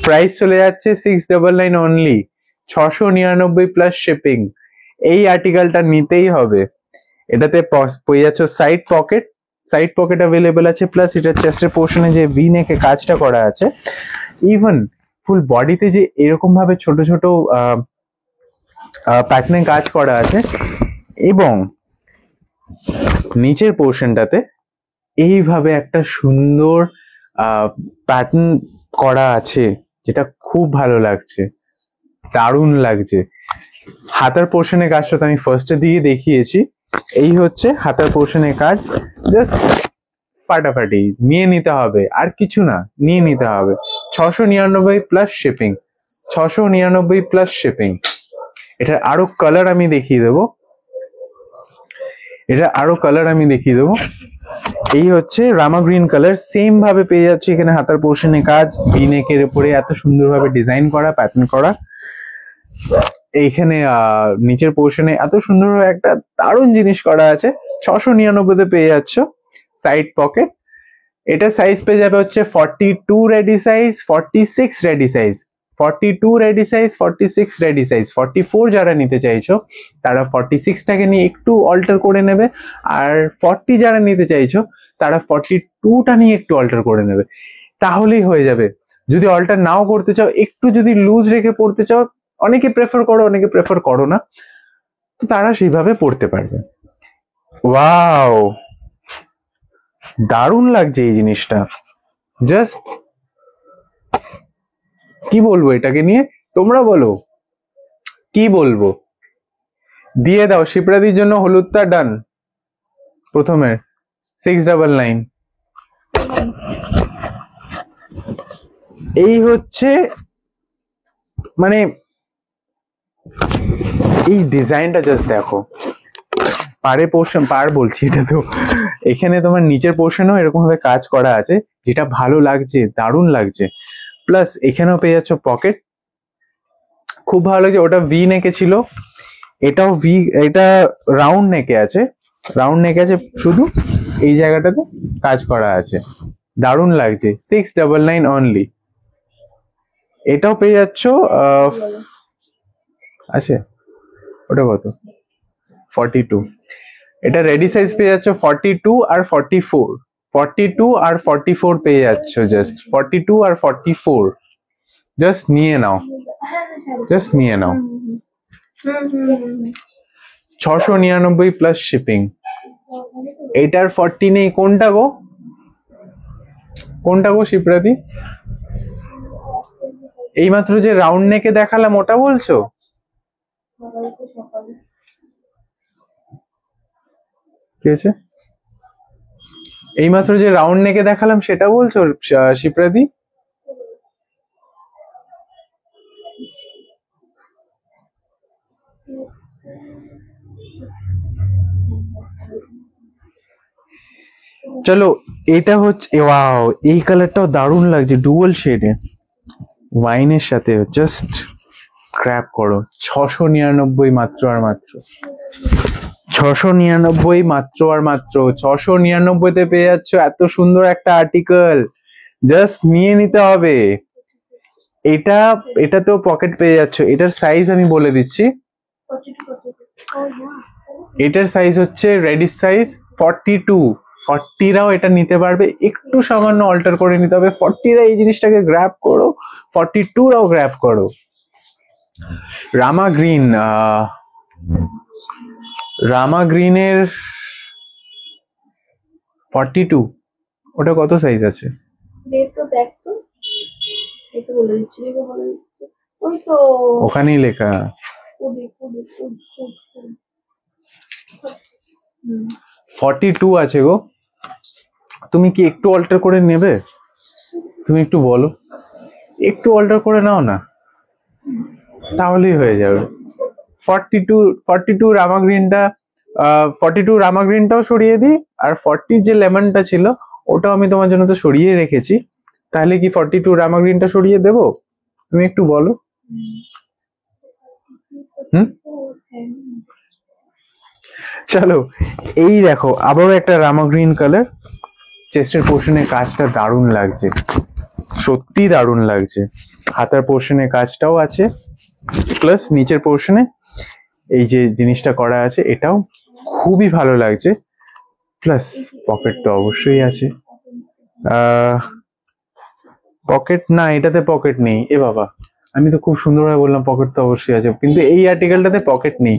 প্রাইস চলে যাচ্ছে 699 অনলি, 699 প্লাস শিপিং। এই আর্টিকেলটা নিতেই হবে। এটাতে পেয়ে যাচ্ছ সাইড পকেট অ্যাভেলেবেল আছে, প্লাস এটা চেস্টের পোর্শনে যে ভি নেকে কাজটা করা আছে, ইভেন ফুল বডিতে যে এরকম ভাবে ছোট ছোট প্যাটার্নে কাজ করা আছে, এবং নিচের পোর্শনটাতে এইভাবে একটা সুন্দর প্যাটার্ন করা আছে, যেটা খুব ভালো লাগছে, দারুণ লাগছে। হাতার পোর্শনের কাজটা তো আমি ফার্স্টে দিয়ে দেখিয়েছি। এই হচ্ছে হাতার পোর্শনের কাজ, জাস্ট ফাটাফাটি নিয়ে নিতে হবে, আর কিছু না, নিয়ে নিতে হবে। 699 প্লাস শিপিং, 699 প্লাস শিপিং। এটার আরো কালার আমি দেখিয়ে দেবো, এই হচ্ছে রামা গ্রিন কালার, সেম ভাবে পেয়ে যাচ্ছে এখানে হাতার পোর্শনে কাজ, ভি নেকের উপরে এত সুন্দরভাবে ডিজাইন করা, প্যাটার্ন করা। এইখানে নিচের পোর্শনে এত সুন্দরভাবে একটা দারুণ জিনিস করা আছে। 699 পেয়ে যাচ্ছ। সাইড পকেট, এটা সাইজ পেয়ে যাবে হচ্ছে 42 ready size, 46 ready size, 42 ready size, 46 ready size. 44 যারা নিতে চাইছো তারা 46টাকে নিয়ে একটু অল্টার করে নেবে, আর 40 যারা নিতে চাইছো তারা 42টা নিয়ে একটু অল্টার করে নেবে, তাহলেই হয়ে যাবে। যদি অল্টার নাও করতে চাও, একটু যদি লুজ রেখে পড়তে চাও, অনেকে প্রেফার করো, অনেকে প্রেফার করো না, তো তারা সেইভাবে পড়তে পারবে। ওয়াও, দারুণ লাগছে এই জিনিসটা। জাস্ট কি বলবো এটাকে নিয়ে, তোমরা বলো কি বলবো। দিয়ে দাও শিপ্রাদির জন্য হলুদটা ডান, প্রথমে 699। এই হচ্ছে মানে এই ডিজাইনটা জাস্ট দেখো, পার বলছি, এটা তো এখানে তোমার নিচের পোর্শনেও এরকম ভাবে কাজ করা আছে, যেটা ভালো লাগছে, দারুণ লাগছে। প্লাস এখানেও পেয়ে যাচ্ছ পকেট, খুব ভালো লাগছে। ওটা ভি নেকে ছিল, এটাও এটা রাউন্ড নেকে আছে, শুধু এই জায়গাটাতে কাজ করা আছে, দারুণ লাগছে। 699 অনলি। এটাও পেয়ে যাচ্ছ আছে, ওটা কত, 42। এটা রেডি সাইজ পেয়ে যাচ্ছ 42 আর 44, 42 আর 44 পেয়ে যাচ্ছ, জাস্ট 42 আর 44। জাস্ট নিয়ে নাও, 699 প্লাস শিপিং। এটার 40 নেই, কোনটা গো শিপ্রাদি? এইমাত্র যে রাউন্ড নেকে দেখালাম ওটা বলছো? কি হয়েছে? এইমাত্র যে রাউন্ড নেকে দেখালাম সেটা বলছো শিপ্রাদি? চলো, এটা হচ্ছে, ওয়াও, এই কালারটাও দারুণ লাগছে, ডুয়াল শেডে ওয়াইনের সাথে। জাস্ট ক্র্যাপ করো, 699 মাত্র আর মাত্র, 699 মাত্র আর মাত্র। 699-তে পেয়ে যাচ্ছ এত সুন্দর একটা আর্টিকেল, জাস্ট নিয়ে নিতে হবে। এটাতেও পকেট পেয়ে যাচ্ছ। এটার সাইজ আমি বলে দিচ্ছি, এটার সাইজ হচ্ছে রেডি সাইজ 42। 40রাও এটা নিতে পারবে, একটু সামান্য অল্টার করে নিতে হবে। 40রা এই জিনিসটাকে গ্র্যাব করো, 42রাও গ্র্যাব করো। রামা গ্রিনের 42, ওটা কত সাইজ আছে? ওখানেই লেখা, 42 আছে গো। তুমি কি একটু অল্টার করে নেবে? তুমি একটু বলো, একটু অল্টার করে নাও না, তাহলেই হয়ে যাবে। 42 রামা গ্রিনটা, 42 রামা গ্রিনটাও সরিয়ে দিই, আর 40 যে লেমনটা ছিল ওটাও আমি তোমার জন্য তো সরিয়ে রেখেছি, তাহলে কি 42 রামা গ্রিনটা সরিয়ে দেবো? তুমি একটু বলো। চলো, এই দেখো আবারও একটা রামা গ্রিন কালার। চেস্টের পোর্শনে কাজটা দারুণ লাগছে, সত্যি দারুণ লাগছে। হাতার পোর্শনে কাজটাও আছে, প্লাস নিচের পোর্শনে এই যে জিনিসটা করা আছে এটাও খুবই ভালো লাগছে। প্লাস পকেট তো অবশ্যই আছে। পকেট না, এটাতে পকেট নেই। এ বাবা, আমি তো খুব সুন্দরভাবে বললাম পকেট তো অবশ্যই আছে, কিন্তু এই আর্টিকেলটাতে পকেট নেই,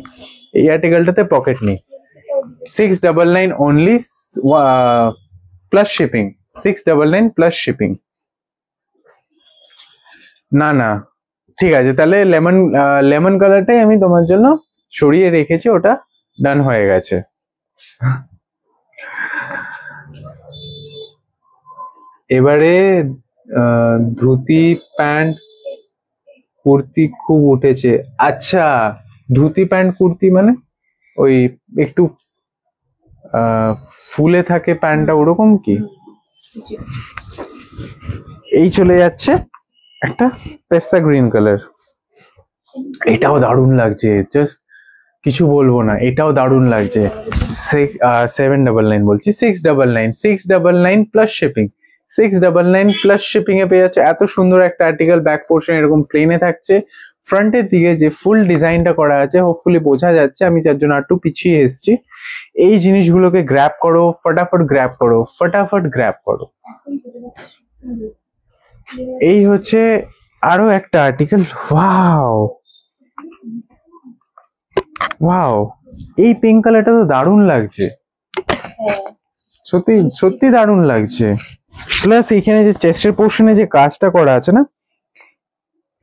এই আর্টিকেলটাতে পকেট নেই। 699 only, plus shipping, 699 plus shipping. না না, ঠিক আছে, তাহলে লেমন কালারটাই আমি তোমার জন্য সরিয়ে রেখেছি, ওটা ডান হয়ে গেছে। এবারে ধুতি প্যান্ট কুর্তি খুব উঠেছে। আচ্ছা, ধুতি প্যান্ট কুর্তি মানে ওই একটু ফুলে থাকে প্যান্টটা, ওরকম কি? এই চলে যাচ্ছে একটা পেস্তা গ্রিন কালার, এটাও দারুণ লাগছে, জাস্ট কিছু বলবো না, এটাও দারুণ লাগছে। 799 বলছি, 699 প্লাস শিপিং, 699 প্লাস শিপিং এ পেয়ে যাচ্ছে এত সুন্দর একটা আর্টিকেল। ব্যাক পোর্শন এরকম প্লেনে থাকছে, ফ্রন্টের দিকে যে ফুল ডিজাইনটা করা আছে হোপফুলি বোঝা যাচ্ছে, আমি যার জন্য একটু পিছিয়ে এসেছি। এই জিনিসগুলোকে গ্র্যাব করো, ফটাফট গ্র্যাব করো, ফটাফট গ্র্যাব করো। এই হচ্ছে আরো একটা আর্টিকেল। ওয়াও ওয়াও, এই পিঙ্ক কালারটা তো দারুণ লাগছে, সত্যি সত্যি দারুণ লাগছে। প্লাস এখানে যে চেস্টের পোর্শনে যে কাজটা করা আছে না,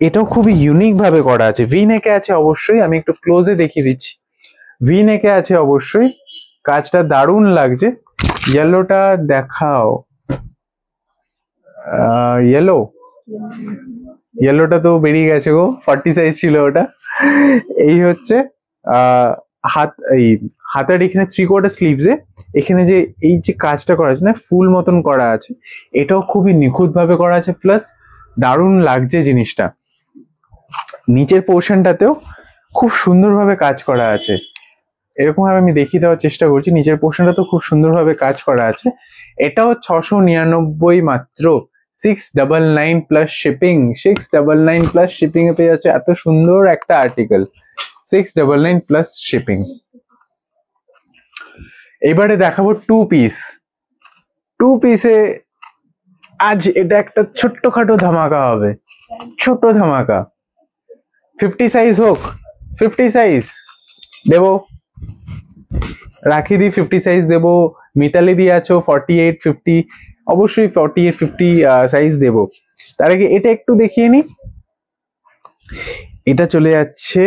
এটাও খুবই ইউনিক ভাবে করা আছে। ভি নেকে আছে অবশ্যই, আমি একটু ক্লোজে দেখিয়ে দিচ্ছি, ভি নেকে আছে অবশ্যই, কাজটা দারুণ লাগছে। ইয়েলোটা দেখাও, ইয়েলো, ইয়েলোটা তো বেরিয়ে গেছে গো, 40 সাইজ ছিল ওটা। এই হচ্ছে এই হাতার এখানে 3/4 স্লিভসে এখানে যে এই যে কাজটা করা আছে না, ফুল মতন করা আছে, এটাও খুবই নিখুঁত ভাবে করা আছে, প্লাস দারুণ লাগছে জিনিসটা। নিচের পোর্শনটাতেও খুব সুন্দরভাবে কাজ করা আছে, এরকম ভাবে আমি দেখিয়ে দেওয়ার চেষ্টা করছি। নিচের পোর্শনটা তো খুব সুন্দরভাবে কাজ করা আছে। এটাও 699 মাত্র, 699 প্লাস শিপিং, 699 প্লাস শিপিং এ পেয়ে যাচ্ছে এত সুন্দর একটা আর্টিকেল, 699 প্লাস শিপিং। এবারে দেখাবো টু পিস। টু পিসে আজ এটা একটা ছোট্টখাটো ধামাকা হবে, ছোট ধামাকা। 50 সাইজ হোক, 50 সাইজ দেবো, রাখি দি 50 সাইজ দেবো। মিতালি দিয়ে আছো 48 50, অবশ্যই 48 50 সাইজ দেবো। তার আগে এটা একটু দেখিয়ে নি, এটা চলে যাচ্ছে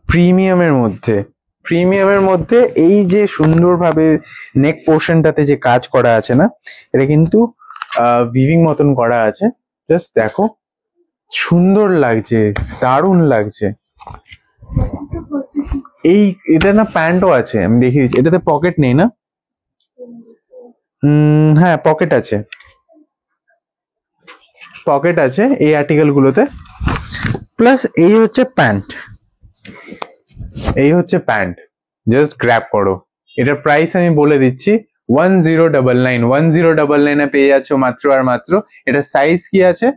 প্রিমিয়ামের মধ্যে। প্রিমিয়ামের মধ্যে এই যে সুন্দরভাবে নেক পোর্শনটাতে যে কাজ করা আছে না, এটা কিন্তু ভিভিং মতন করা আছে, জাস্ট দেখো সুন্দর লাগছে, দারুণ লাগছে। এই এটা না প্যান্টও আছে, আমি দেখিয়ে দিচ্ছি, এটাতে পকেট নেই না? হ্যাঁ পকেট আছে, পকেট আছে এই আর্টিকেল গুলোতে। প্লাস এই হচ্ছে প্যান্ট, এই হচ্ছে প্যান্ট, জাস্ট গ্র্যাব করো। এটার প্রাইস আমি বলে দিচ্ছি, 1099, 1099 এ পেয়ে যাচ্ছ মাত্র আর মাত্র। এটা সাইজ কি আছে?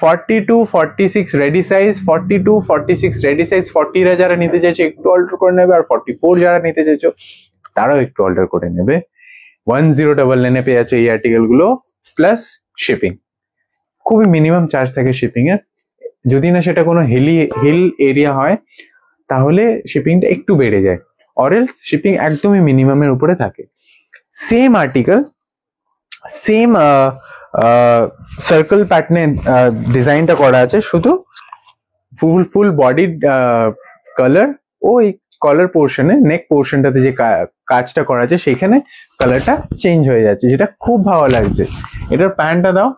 42 46 রেডি সাইজ, 42 46 রেডি সাইজ। 40 যারা নিতে চাইছো একটু অল্টার করে নেবে, আর 44 যারা নিতে চাইছো তারাও একটু অল্টার করে নেবে। 1099 এ পেয়ে যাচ্ছে এই আর্টিকেল গুলো প্লাস শিপিং। খুবই মিনিমাম চার্জ থাকে শিপিং এর, যদি না সেটা কোনো হিল এরিয়া হয় তাহলে শিপিংটা একটু বেড়ে যায়, অরেলস শিপিং একদমই মিনিমামের উপরে থাকে। সেম আর্টিকেল, সেম সার্কেল প্যাটার্নে ডিজাইনটা করা আছে, শুধু ফুল বডি কালার ও এই কলার পোর্শনে নেক পোর্শনটাতে যে কাজটা করা আছে সেখানে কালারটা চেঞ্জ হয়ে যাচ্ছে, যেটা খুব ভালো লাগছে। এটার প্যান্টটা দাও,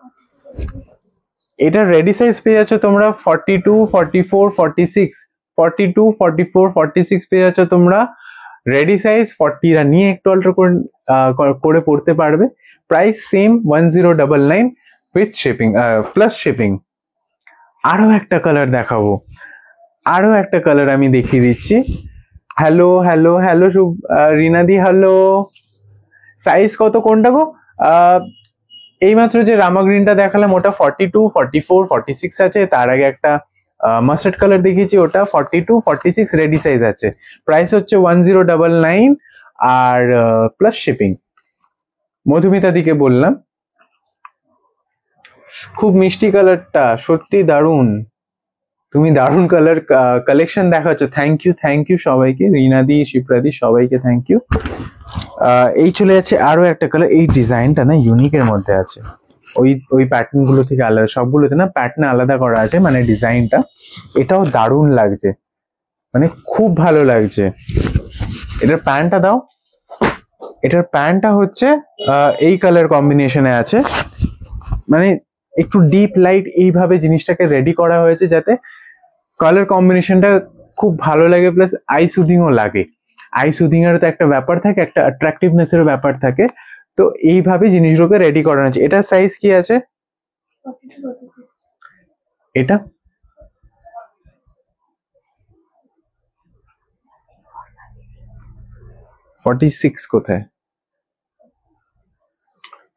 এটা রেডি সাইজ পেয়ে যাচ্ছ তোমরা 42 44 46, 42 44 46 পেয়ে যাচ্ছ তোমরা রেডি সাইজ। 40 রা নিয়ে একটু অল্টার করে পড়তে পারবে। Price same 1099 with shipping plus shipping. আরো একটা কালার দেখাবো, আরো একটা কালার আমি দেখিয়ে দিচ্ছি। হ্যালো হ্যালো হ্যালো রিনাদি, হ্যালো। সাইজ কত কোনটা গো? এইমাত্র যে রামা গ্রিনটা দেখালাম ওটা 42 44 46 আছে, তার আগে একটা মাস্টার্ড কালার দেখিয়েছি ওটা 42 46 রেডি সাইজ আছে। প্রাইস হচ্ছে 1099 আর প্লাস শিপিং। মধুমিতা দিকে বললাম খুব মিষ্টি কালারটা, সত্যি দারুণ। তুমি দারুণ কালার কালেকশন দেখাচ্ছ। থ্যাংক ইউ সবাইকে, রিনাদি, শিপ্রাদি, সবাইকে থ্যাংক ইউ। এই চলে যাচ্ছে আরো একটা কালার। এই ডিজাইনটা না ইউনিকের মধ্যে আছে, ওই প্যাটার্ন গুলো থেকে আলাদা, সবগুলোতে না প্যাটার্ন আলাদা করা আছে, মানে ডিজাইনটা। এটাও দারুণ লাগছে, মানে খুব ভালো লাগছে। এটার প্যান্টটা দাও। এটার প্যান্টটা হচ্ছে এই কালার কম্বিনেশনে আছে, মানে একটু ডিপ লাইট এইভাবে জিনিসটাকে রেডি করা হয়েছে যাতে কালার কম্বিনেশনটা খুব ভালো লাগে, প্লাস আই সুদিংও লাগে। আই সুদিং এর তো একটা ব্যাপার থাকে, একটা অ্যাট্রাকটিভনেস এর ব্যাপার থাকে, তো এইভাবে জিনিসগুলোকে রেডি করানো আছে। এটার সাইজ কি আছে? এটা কোথায়?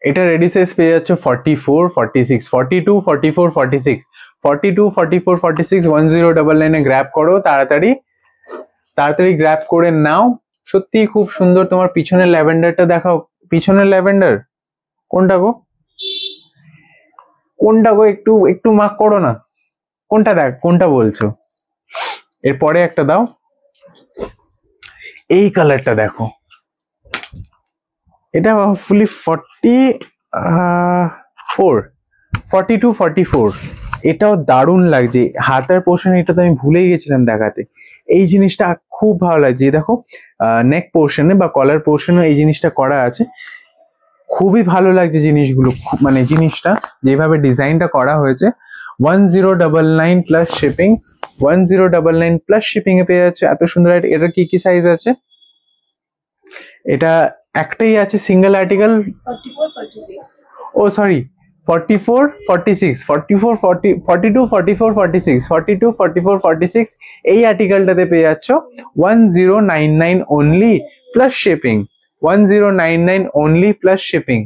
এটা রেডি সাইজ পেয়ে যাচ্ছে 44, 46, 42, 44, 46, 42, 44, 46, 1099 এ গ্র্যাব করো তাড়াতাড়ি গ্র্যাব করে নাও। সত্যি খুব সুন্দর। তোমার পিছনের ল্যাভেন্ডারটা দেখাও। পিছনের ল্যাভেন্ডার কোনটা গো? একটু মার্ক করো না, কোনটা দেখ, কোনটা বলছো? এরপরে একটা দাও। এই কালারটা দেখো, এটা ফুলি 42, 44। এটাও দারুণ লাগছে। হাতার পোর্শন এটা তো আমি ভুলেই গেছিলাম দেখাতে। এই জিনিসটা খুব ভালো লাগছে। দেখো নেক পোর্শনে বা কলার পোর্শনে এই জিনিসটা করা আছে, খুবই ভালো লাগছে জিনিসগুলো। মানে জিনিসটা যেভাবে ডিজাইনটা করা হয়েছে। 1099 প্লাস শিপিং, 1099 প্লাস শিপিং এ পেয়ে যাচ্ছে। এত সুন্দর। এটা কি সাইজ আছে? এটা একটাই আছে, সিঙ্গেল আর্টিকেল। 44, 46. ও সরি, 44, 46, 44, 40, 42, 44, 46, 42, 44, 46 এই আর্টিকেলটাতে পেয়ে যাচ্ছ 1099 only plus shipping. 1099 only plus shipping.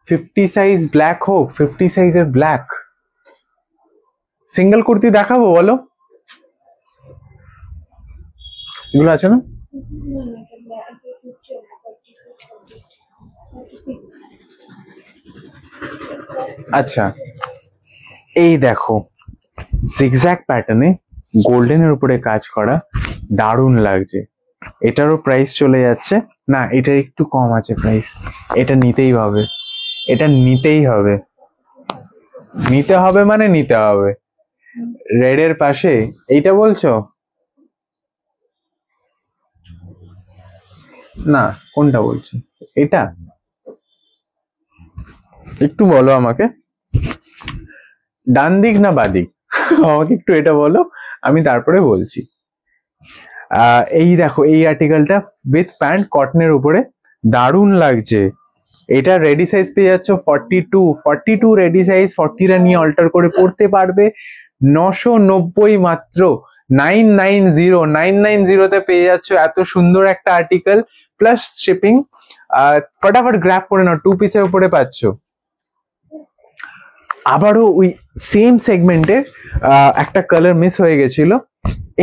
50 size black হোক, 50 সাইজের ব্ল্যাক সিঙ্গেল কুর্তি দেখাবো বলো? এগুলো আছে না? আচ্ছা, এই দেখো জিগজ্যাগ প্যাটার্নে গোল্ডেনের উপরে কাজ করা, দারুণ লাগছে। এটারও প্রাইস চলে যাচ্ছে না, এটা একটু কম আছে প্রাইস। এটা নিতেই হবে, এটা নিতেই হবে, নিতে হবে মানে নিতে হবে। রেড এর পাশে এইটা বলছো না, কোনটা বলছো? এটা একটু বলো আমাকে, ডান দিক না বাদিক? আমাকে একটু এটা বলো, আমি তারপরে বলছি। এই দেখো এই আর্টিকেলটা উইথ প্যান্ট কটনের উপরে দারুণ লাগছে। এটা রেডি সাইজ পেয়ে যাচ্ছ 42 রেডি সাইজ। 40টা নিয়ে অল্টার করে পড়তে পারবে। 990 মাত্র, 990 তে পেয়ে যাচ্ছ এত সুন্দর একটা আর্টিকেল প্লাস শিপিং। ফটাফট গ্র্যাব করে নাও, 2 পিসের উপরে পাচ্ছ। আবারও ওই সেম সেগমেন্টের একটা কালার মিস হয়ে গেছিল।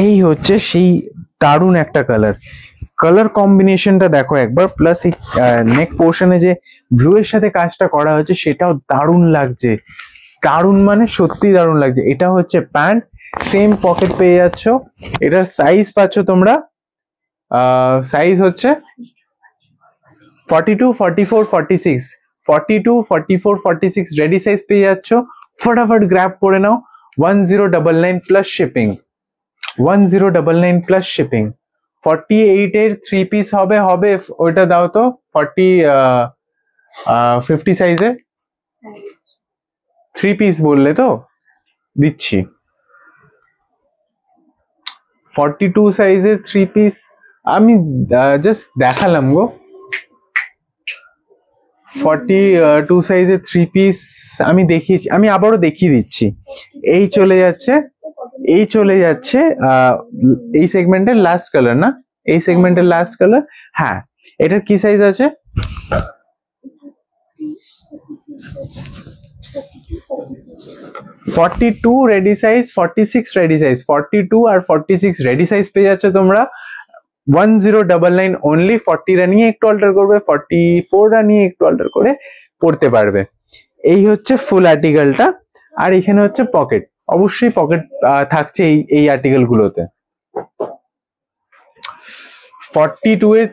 এই হচ্ছে সেই দারুণ একটা কালার কম্বিনেশনটা দেখো একবার। প্লাস এই নেক পোর্শনে যে ব্লু এর সাথে কাজটা করা হয়েছে সেটাও দারুণ লাগছে। দারুণ মানে সত্যি দারুণ লাগছে। এটা হচ্ছে প্যান্ট, সেম পকেট পেয়ে যাচ্ছ। এটার সাইজ পাচ্ছ তোমরা, সাইজ হচ্ছে 42, 44, 46, 42, 44, 46 রেডি সাইজ পেয়ে যাচ্ছ। ফটাফট গ্র্যাব করে নাও। 1099 প্লাস শিপিং, 1099 প্লাস শিপিং। 48 এর 3 পিস হবে ওইটা দাও তো। 50 সাইজের 3 পিস বললে তো, দিচ্ছি। 42 সাইজের 3 পিস আমি জাস্ট দেখালাম গো। 42 সাইজের 3 পিস আমি দেখিয়েছি, আমি আবারও দেখিয়ে দিচ্ছি। এই চলে যাচ্ছে এই সেগমেন্টের লাস্ট কালার না, এই সেগমেন্টের লাস্ট কালার। হ্যাঁ, এটার কি সাইজ আছে? 42 রেডি সাইজ, 46 রেডি সাইজ। 42 আর 46 রেডি সাইজ পেয়ে যাচ্ছ তোমরা 1099 অনলি। 40রা নিয়ে একটু অল্টার করবে, 44রা নিয়ে একটু অল্টার করে পড়তে পারবে। এই হচ্ছে ফুল আর্টিকেলটা। আর এখানে হচ্ছে পকেট, অবশ্যই পকেট থাকছে এই আর্টিকেল গুলোতে। 42 এর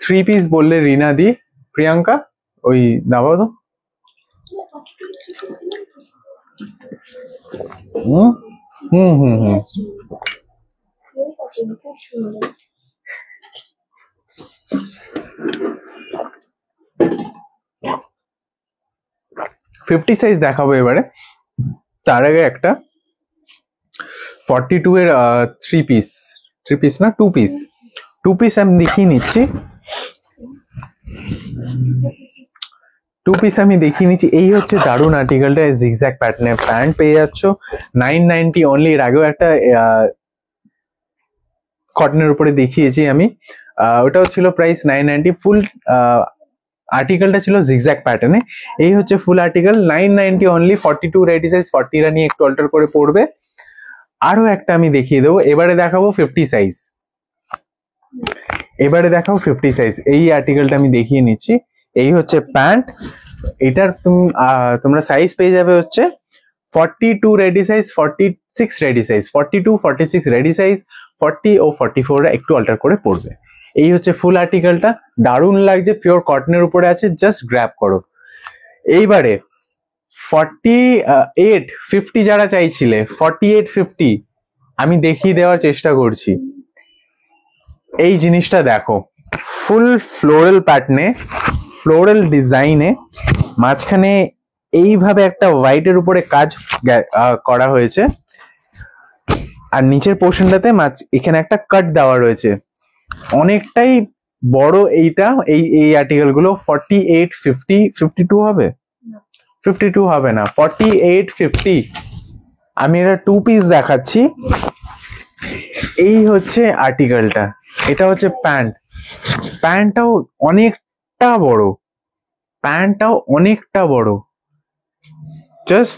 3 পিস বললে রিনা দি, প্রিয়াঙ্কা ওই দাও তো। হুম হুম হুম হুম খুব সুন্দর। 50 সাইজ দেখাবো এবারে। তার আগে একটা 42 এর 3 পিস, 3 পিস না 2 পিস, 2 পিস আমি দেখিয়ে নিচ্ছি। 2 পিস আমি দেখিয়ে নিচ্ছি। এই হচ্ছে দারুন আর্টিকেলটা, জিগজ্যাগ প্যাটার্নের প্যান্ট পেয়ে যাচ্ছ 990 অনলি। এর আগেও একটা কটনের উপরে দেখিয়েছি আমি, ওটাও ছিল প্রাইস 990। ফুল আর্টিকেলটা ছিল জিগজ্যাগ প্যাটার্নে। এই হচ্ছে ফুল আর্টিকেল 990 অনলি। 42 রেডি সাইজ, 40রা নিয়ে একটু অল্টার করে পড়বে। আরো একটা আমি দেখিয়ে দেবো। এবারে দেখাবো 50 সাইজ, এবারে দেখাবো 50 সাইজ। এই আর্টিকেলটা আমি দেখিয়ে নিচ্ছি। এই হচ্ছে প্যান্ট, এটার তোমরা সাইজ পেয়ে যাবে হচ্ছে 42 ready size, 46 ready size, 42 46 ready size, 40 ও 44 একটু অল্টার করে পড়বে। এই হচ্ছে ফুল আর্টিকেলটা, দারুণ লাগছে, পিওর কটনের উপরে আছে, জাস্ট গ্র্যাব করো। এইবারে 48 50 যারা চাইছিলে, 48 50 আমি দেখিয়ে দেওয়ার চেষ্টা করছি। এই জিনিসটা দেখো, ফুল ফ্লোরাল প্যাটার্নে, ফ্লোরাল ডিজাইনে, মাঝখানে এইভাবে একটা হোয়াইটের উপরে কাজ করা হয়েছে, আর নিচের পোর্শনটাতে এখানে একটা কাট দেওয়া রয়েছে। অনেকটাই বড় এইটা, এই আর্টিকেল গুলো। 48 50 52 হবে, 52 হবে না, 48 50। আমি এটা 2 পিস দেখাচ্ছি। এই হচ্ছে আর্টিকেলটা, এটা হচ্ছে প্যান্ট। প্যান্টটাও অনেকটা বড়, প্যান্টটাও অনেকটা বড়, জাস্ট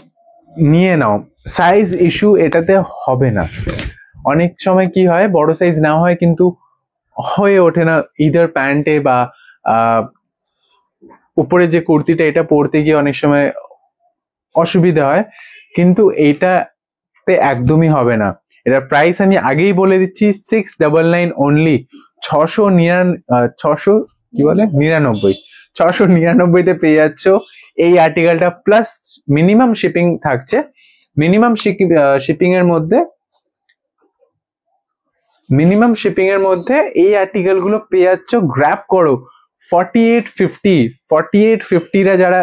নিয়ে নাও। সাইজ ইস্যু এটাতে হবে না। অনেক সময় কি হয়, বড় সাইজ নেওয়া হয় কিন্তু হয়ে ওঠে না, ইদার প্যান্টে বা উপরে যে কুর্তিটা, এটা পরতে গিয়ে অনেক সময় অসুবিধা হয়, কিন্তু এইটাতে একদমই হবে না। এটার প্রাইস আমি আগেই বলে দিচ্ছি, 699 অনলি। 600 কি বলে 99, 699 পেয়ে যাচ্ছ এই আর্টিকেলটা। প্লাস মিনিমাম শিপিং থাকছে। মিনিমাম শিপিং এর মধ্যে এই আর্টিকেল গুলো পেয়ে যাচ্ছ। গ্র্যাব করো। 48 50, 48 50রা যারা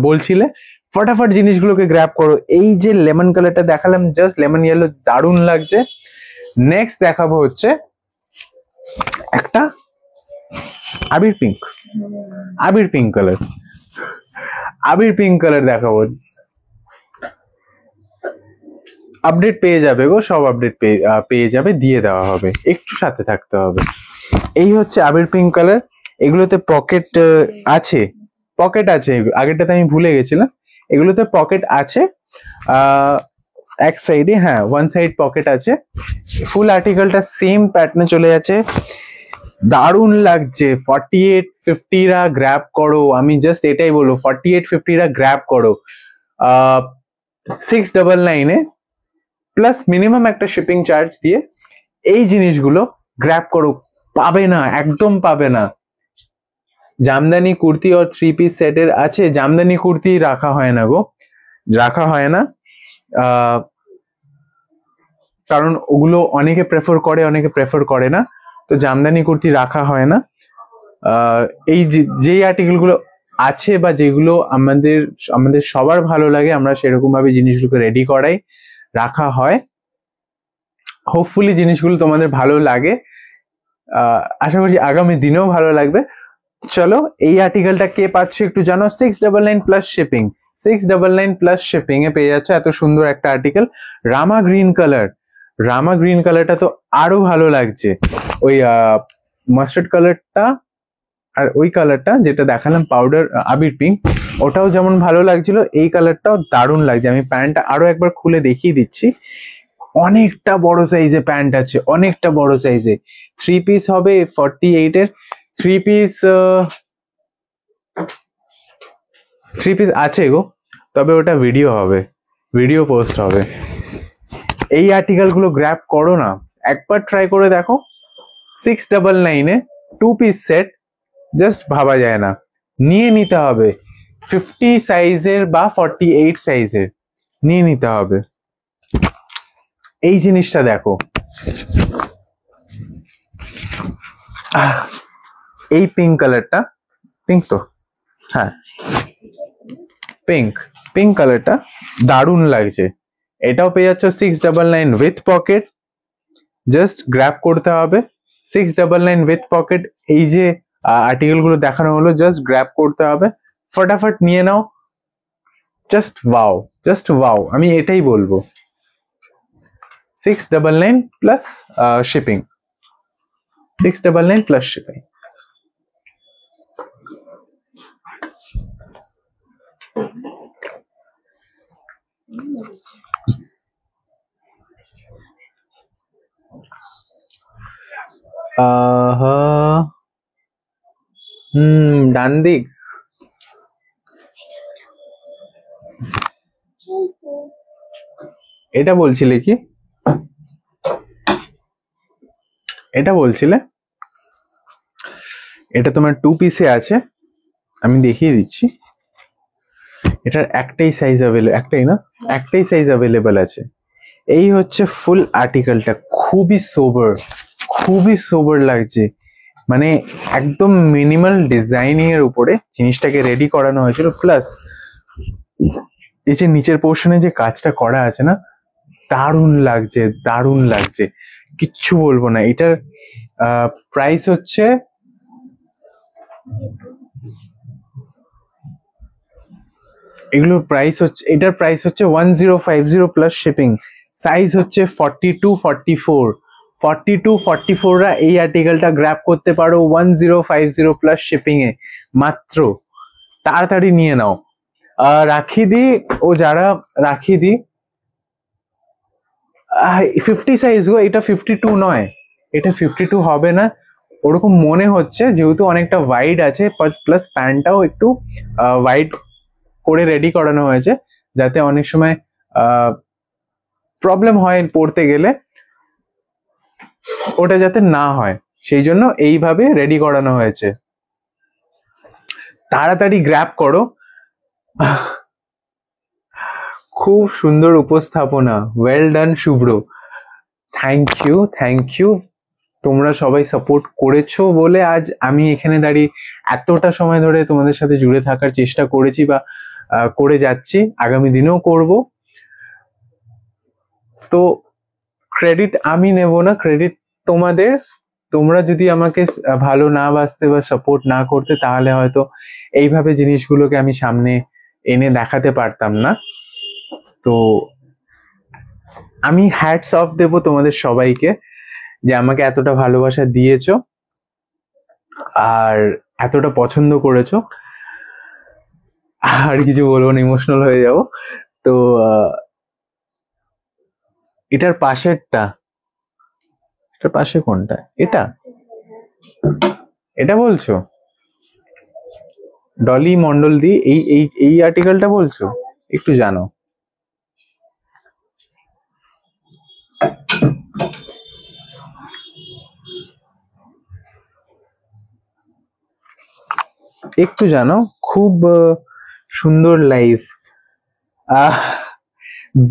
বলছিলে, ফটাফট জিনিসগুলোকে গ্র্যাব করো। এই যে লেমন কালারটা দেখালাম, জাস্ট লেমন ইয়েলো, দারুণ লাগছে। নেক্সট দেখাবো হচ্ছে একটা আবির পিঙ্ক, আবির পিঙ্ক কালার, আবির পিঙ্ক কালার দেখাবো। আপডেট পেয়ে যাবে গো, সব আপডেট পেয়ে যাবে, দিয়ে দেওয়া হবে, একটু সাথে থাকতে হবে। এই হচ্ছে আবির পিঙ্ক কালার। এগুলোতে পকেট আছে, পকেট আছে। আগেরটাতে আমি ভুলে গেছিলাম, এগুলোতে পকেট আছে এক সাইডে, হ্যাঁ ওয়ান সাইড পকেট আছে। ফুল আর্টিকেলটা সেম প্যাটার্নে চলে যাচ্ছে, দারুণ লাগছে। 48 50রা গ্র্যাব করো, আমি জাস্ট এটাই বলবো, 48 50রা গ্র্যাব করো। 699 প্লাস মিনিমাম একটা শিপিং চার্জ দিয়ে এই জিনিসগুলো গ্র্যাব করো। পাবে না, একদম পাবে না। জামদানি কুর্তি ও 3 পিস সেটের আছে, জামদানি কুর্তি রাখা হয় না গো, রাখা হয় না, কারণ ওগুলো অনেকে প্রেফার করে, অনেকে প্রেফার করে না, তো জামদানি কুর্তি রাখা হয় না। এই যেই আর্টিকেল গুলো আছে বা যেগুলো আমাদের সবার ভালো লাগে, আমরা সেরকম ভাবে জিনিসগুলোকে রেডি করাই, রাখা হয়। হোপফুলি জিনিসগুলো তোমাদের ভালো লাগে, আশা করছি আগামী দিনেও ভালো লাগবে। চলো, এই আর্টিকেলটা কে পাচ্ছে একটু জানো। 699 প্লাস শিপিং, 699 প্লাস শিপিং এ পেয়ে যাচ্ছে এত সুন্দর একটা আর্টিকেল। রামা গ্রিন কালার, রামা গ্রিন কালারটা তো আরো ভালো লাগছে। ওই মাস্টার্ড কালারটা আর ওই কালারটা যেটা দেখালাম পাউডার আবির পিঙ্ক, ওটাও যেমন ভালো লাগছিল, এই কালারটাও দারুণ লাগছে। আমি প্যান্টটা আরো একবার খুলে দেখিয়ে দিচ্ছি। অনেকটা বড় সাইজে প্যান্ট আছে, অনেকটা বড় সাইজে। 3 পিস হবে 48 এর। 3 পিস 3 পিস আছে গো, তবে ওটা ভিডিও হবে, ভিডিও পোস্ট হবে। এই আর্টিকেল গুলো গ্র্যাব করো না, একবার ট্রাই করে দেখো। 699 এ 2 পিস সেট, জাস্ট ভাবা যায় না। নিয়ে নিতে হবে 50 সাইজের বা 48 সাইজের, নিয়ে নিতে হবে। এই জিনিসটা দেখো, এই পিঙ্ক কালারটা, পিঙ্ক তো, হ্যাঁ পিঙ্ক, পিঙ্ক কালারটা দারুণ লাগছে। এটাও পেয়ে যাচ্ছ 699 উইথ পকেট, জাস্ট গ্র্যাব করতে হবে। 699 উইথ পকেট। এই যে আর্টিকেল গুলো দেখানো হলো, জাস্ট গ্র্যাব করতে হবে, ফটাফট নিয়ে নাও। জাস্ট ওয়াও, জাস্ট ওয়াও, আমি এটাই বলবো। 699 প্লাস শিপিং, 699 প্লাস শিপিং। ডান দিক, এটা বলছিলে কি? এটা বলছিলে? এটা তোমার 2 পিসে আছে, আমি দেখিয়ে দিচ্ছি। এটার একটাই সাইজ অ্যাভেলেবল, একটাই না, একটাই সাইজ অ্যাভেলেবল আছে। এই হচ্ছে ফুল আর্টিকেলটা, খুবই সোবার, খুবই সোবার লাগছে। মানে একদম মিনিমাল ডিজাইনিং এর উপরে জিনিসটাকে রেডি করানো হয়েছিল। প্লাস এই যে নিচের পোর্শনে যে কাজটা করা আছে না, দারুণ লাগছে, দারুণ লাগছে, কিচ্ছু বলবো না। এটার প্রাইস হচ্ছে এগুলোর প্রাইস হচ্ছে, এটার প্রাইস হচ্ছে 1050 প্লাস শিপিং। সাইজ হচ্ছে 42 44, 42 44 রা এই আর্টিকেলটা গ্র্যাব করতে পারো 1050 প্লাস শিপিং এ মাত্র। তাড়াতাড়ি নিয়ে নাও। রাখি দি, ও যারা রাখি দি 50 সাইজ গো, এটা 52 নয়, এটা 52 হবে না ওরকম মনে হচ্ছে, যেহেতু অনেকটা ওয়াইড আছে, প্লাস প্যান্টটাও একটু ওয়াইড করে রেডি করানো হয়েছে, যাতে অনেক সময় প্রবলেম হয় পড়তে গেলে, ওটা যাতে না হয়, সেই জন্য এইভাবে রেডি করানো হয়েছে। তাড়াতাড়ি গ্র্যাব করো। খুব সুন্দর উপস্থাপনা, well done Shubhra, thank you, thank you. তোমরা সবাই সাপোর্ট করেছো বলে আজ আমি এখানে দাঁড়িয়ে এতটা সময় ধরে তোমাদের সাথে জুড়ে থাকার চেষ্টা করেছি, বা করে যাচ্ছি, আগামী দিনেও করব। তো ক্রেডিট আমি নেব না, ক্রেডিট তোমাদের। তোমরা যদি আমাকে ভালো না বাসতে বা সাপোর্ট না করতে, তাহলে হয়তো এইভাবে জিনিসগুলোকে আমি সামনে এনে দেখাতে পারতাম না। তো আমি হ্যাটস অফ দেব তোমাদের সবাইকে, যে আমাকে এতটা ভালোবাসা দিয়েছো আর এতটা পছন্দ করেছো। আর কিছু বলবো না, ইমোশনাল হয়ে যাবো। তো এটার পাশেরটা, এটার পাশে কোনটা? এটা, এটা বলছো ডলি মন্ডল দি? এই এই এই আর্টিকেলটা বলছো? একটু জানো। একটু জানো, খুব সুন্দর লাইফ।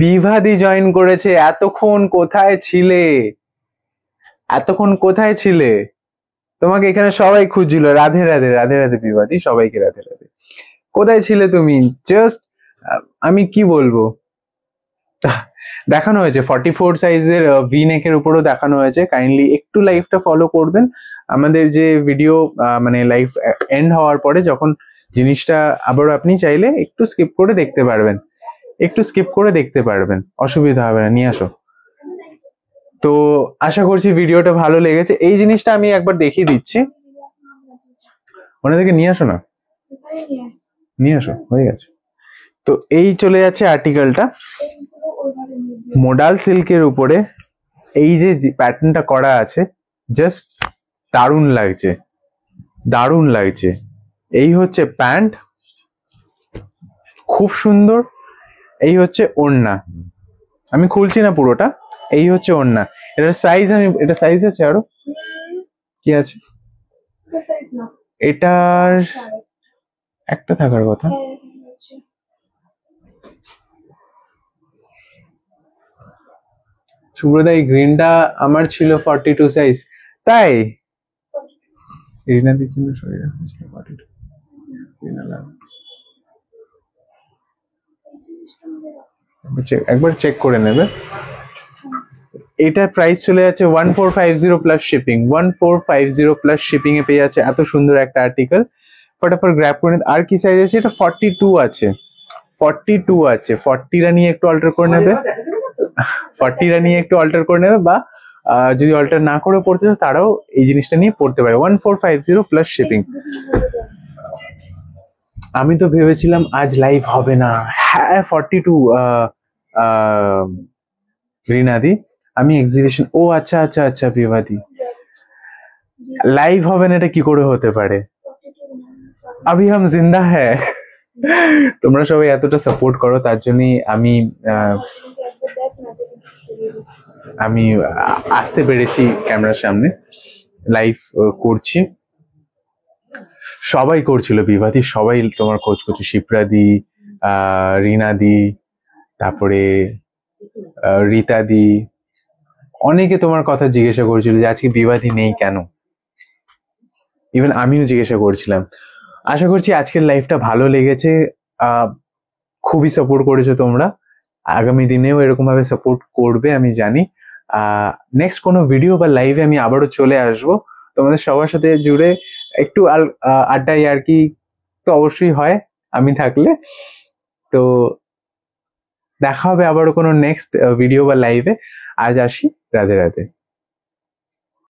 বিভাদি জয়েন করেছে। এতক্ষণ কোথায় ছিলে? এতক্ষণ কোথায় ছিলে? তোমাকে এখানে সবাই খুঁজছিল। রাধে রাধে, রাধে রাধে বিভাদি, সবাইকে রাধে রাধে। কোথায় ছিলে তুমি? জাস্ট আমি কি বলবো, দেখানো হয়েছে 44 সাইজের ভি নেকের উপরও দেখানো হয়েছে। কাইন্ডলি একটু লাইভটা ফলো করবেন। আমাদের যে ভিডিও মানে লাইভ এন্ড হওয়ার পরে যখন জিনিসটা আবারও আপনি চাইলে একটু স্কিপ করে দেখতে পারবেন, একটু স্কিপ করে দেখতে পারবেন, অসুবিধা হবে না, নিয়ে আসো। তো আশা করছি ভিডিওটা ভালো লেগেছে। এই জিনিসটা আমি একবার দেখিয়ে দিচ্ছি, ওনা থেকে নিয়ে আসো না, নিয়ে আসো, হয়ে গেছে। তো এই চলে যাচ্ছে আর্টিকেলটা। মোডাল সিল্কের উপরে এই যে প্যাটার্নটা করা আছে, জাস্ট দারুণ লাগছে, দারুণ লাগছে। এই হচ্ছে প্যান্ট, খুব সুন্দর। এই হচ্ছে ওড়না, আমি খুলছি না পুরোটা। এই হচ্ছে ওড়না। এটার সাইজ এটা সাইজ আছে আরো কি আছে? এটার একটা থাকার কথা। সুব্রদা, এই গ্রিনটা আমার ছিল 42 সাইজ, তাই? রিনাদির জন্য শরীর ছিল 42। একবার চেক করে নেবে। এটা প্রাইস চলে যাচ্ছে 1450 প্লাস শিপিং। 1450 প্লাস শিপিং এ পেয়ে যাচ্ছে এত সুন্দর একটা আর্টিকেল। ফটাফট গ্র্যাব করে নিন। আর কি সাইজ আছে? এটা 42 আছে, 42 আছে। 40টা নিয়ে একটু অল্টার করে নেবে, 40টা নিয়ে একটু অল্টার করে নেবে, বা যদি অল্টার না করে পড়তে চাও তারাও এই জিনিসটা নিয়ে পড়তে পারে। 1450 প্লাস শিপিং। আমি তো ভেবেছিলাম আজ লাইভ হবে না। হ্যাঁ 42 রিনাদি, আমি এক্সিবিশন, ও আচ্ছা আচ্ছা আচ্ছা বিভাদি, লাইভ হবে না এটা কি করে হতে পারে? আভি হাম জিন্দা হ্যাঁ। তোমরা সবাই এতটা সাপোর্ট করো, তার জন্যই আমি আসতে পেরেছি ক্যামেরার সামনে, লাইভ করছি। সবাই করছিল বিভাদি, সবাই তোমার খোঁজ করছে, শিপ্রাদি, রিনাদি, তারপরে রীতাদি, অনেকে তোমার কথা জিজ্ঞাসা করছিল যে আজকে বিভাদি নেই কেন। ইভেন আমিও জিজ্ঞাসা করছিলাম। আশা করছি আজকের লাইভটা ভালো লেগেছে। খুবই সাপোর্ট করেছো তোমরা, আগামী দিনেও এরকম ভাবে সাপোর্ট করবে আমি জানি। নেক্সট কোনো ভিডিও বা লাইভে আমি আবারও চলে আসবো তোমাদের সবার সাথে জুড়ে, একটু আড্ডা আর কি তো অবশ্যই হয় আমি থাকলে। তো দেখা হবে আবারও কোনো নেক্সট ভিডিও বা লাইভে। আজ আসি, রাধে রাধে।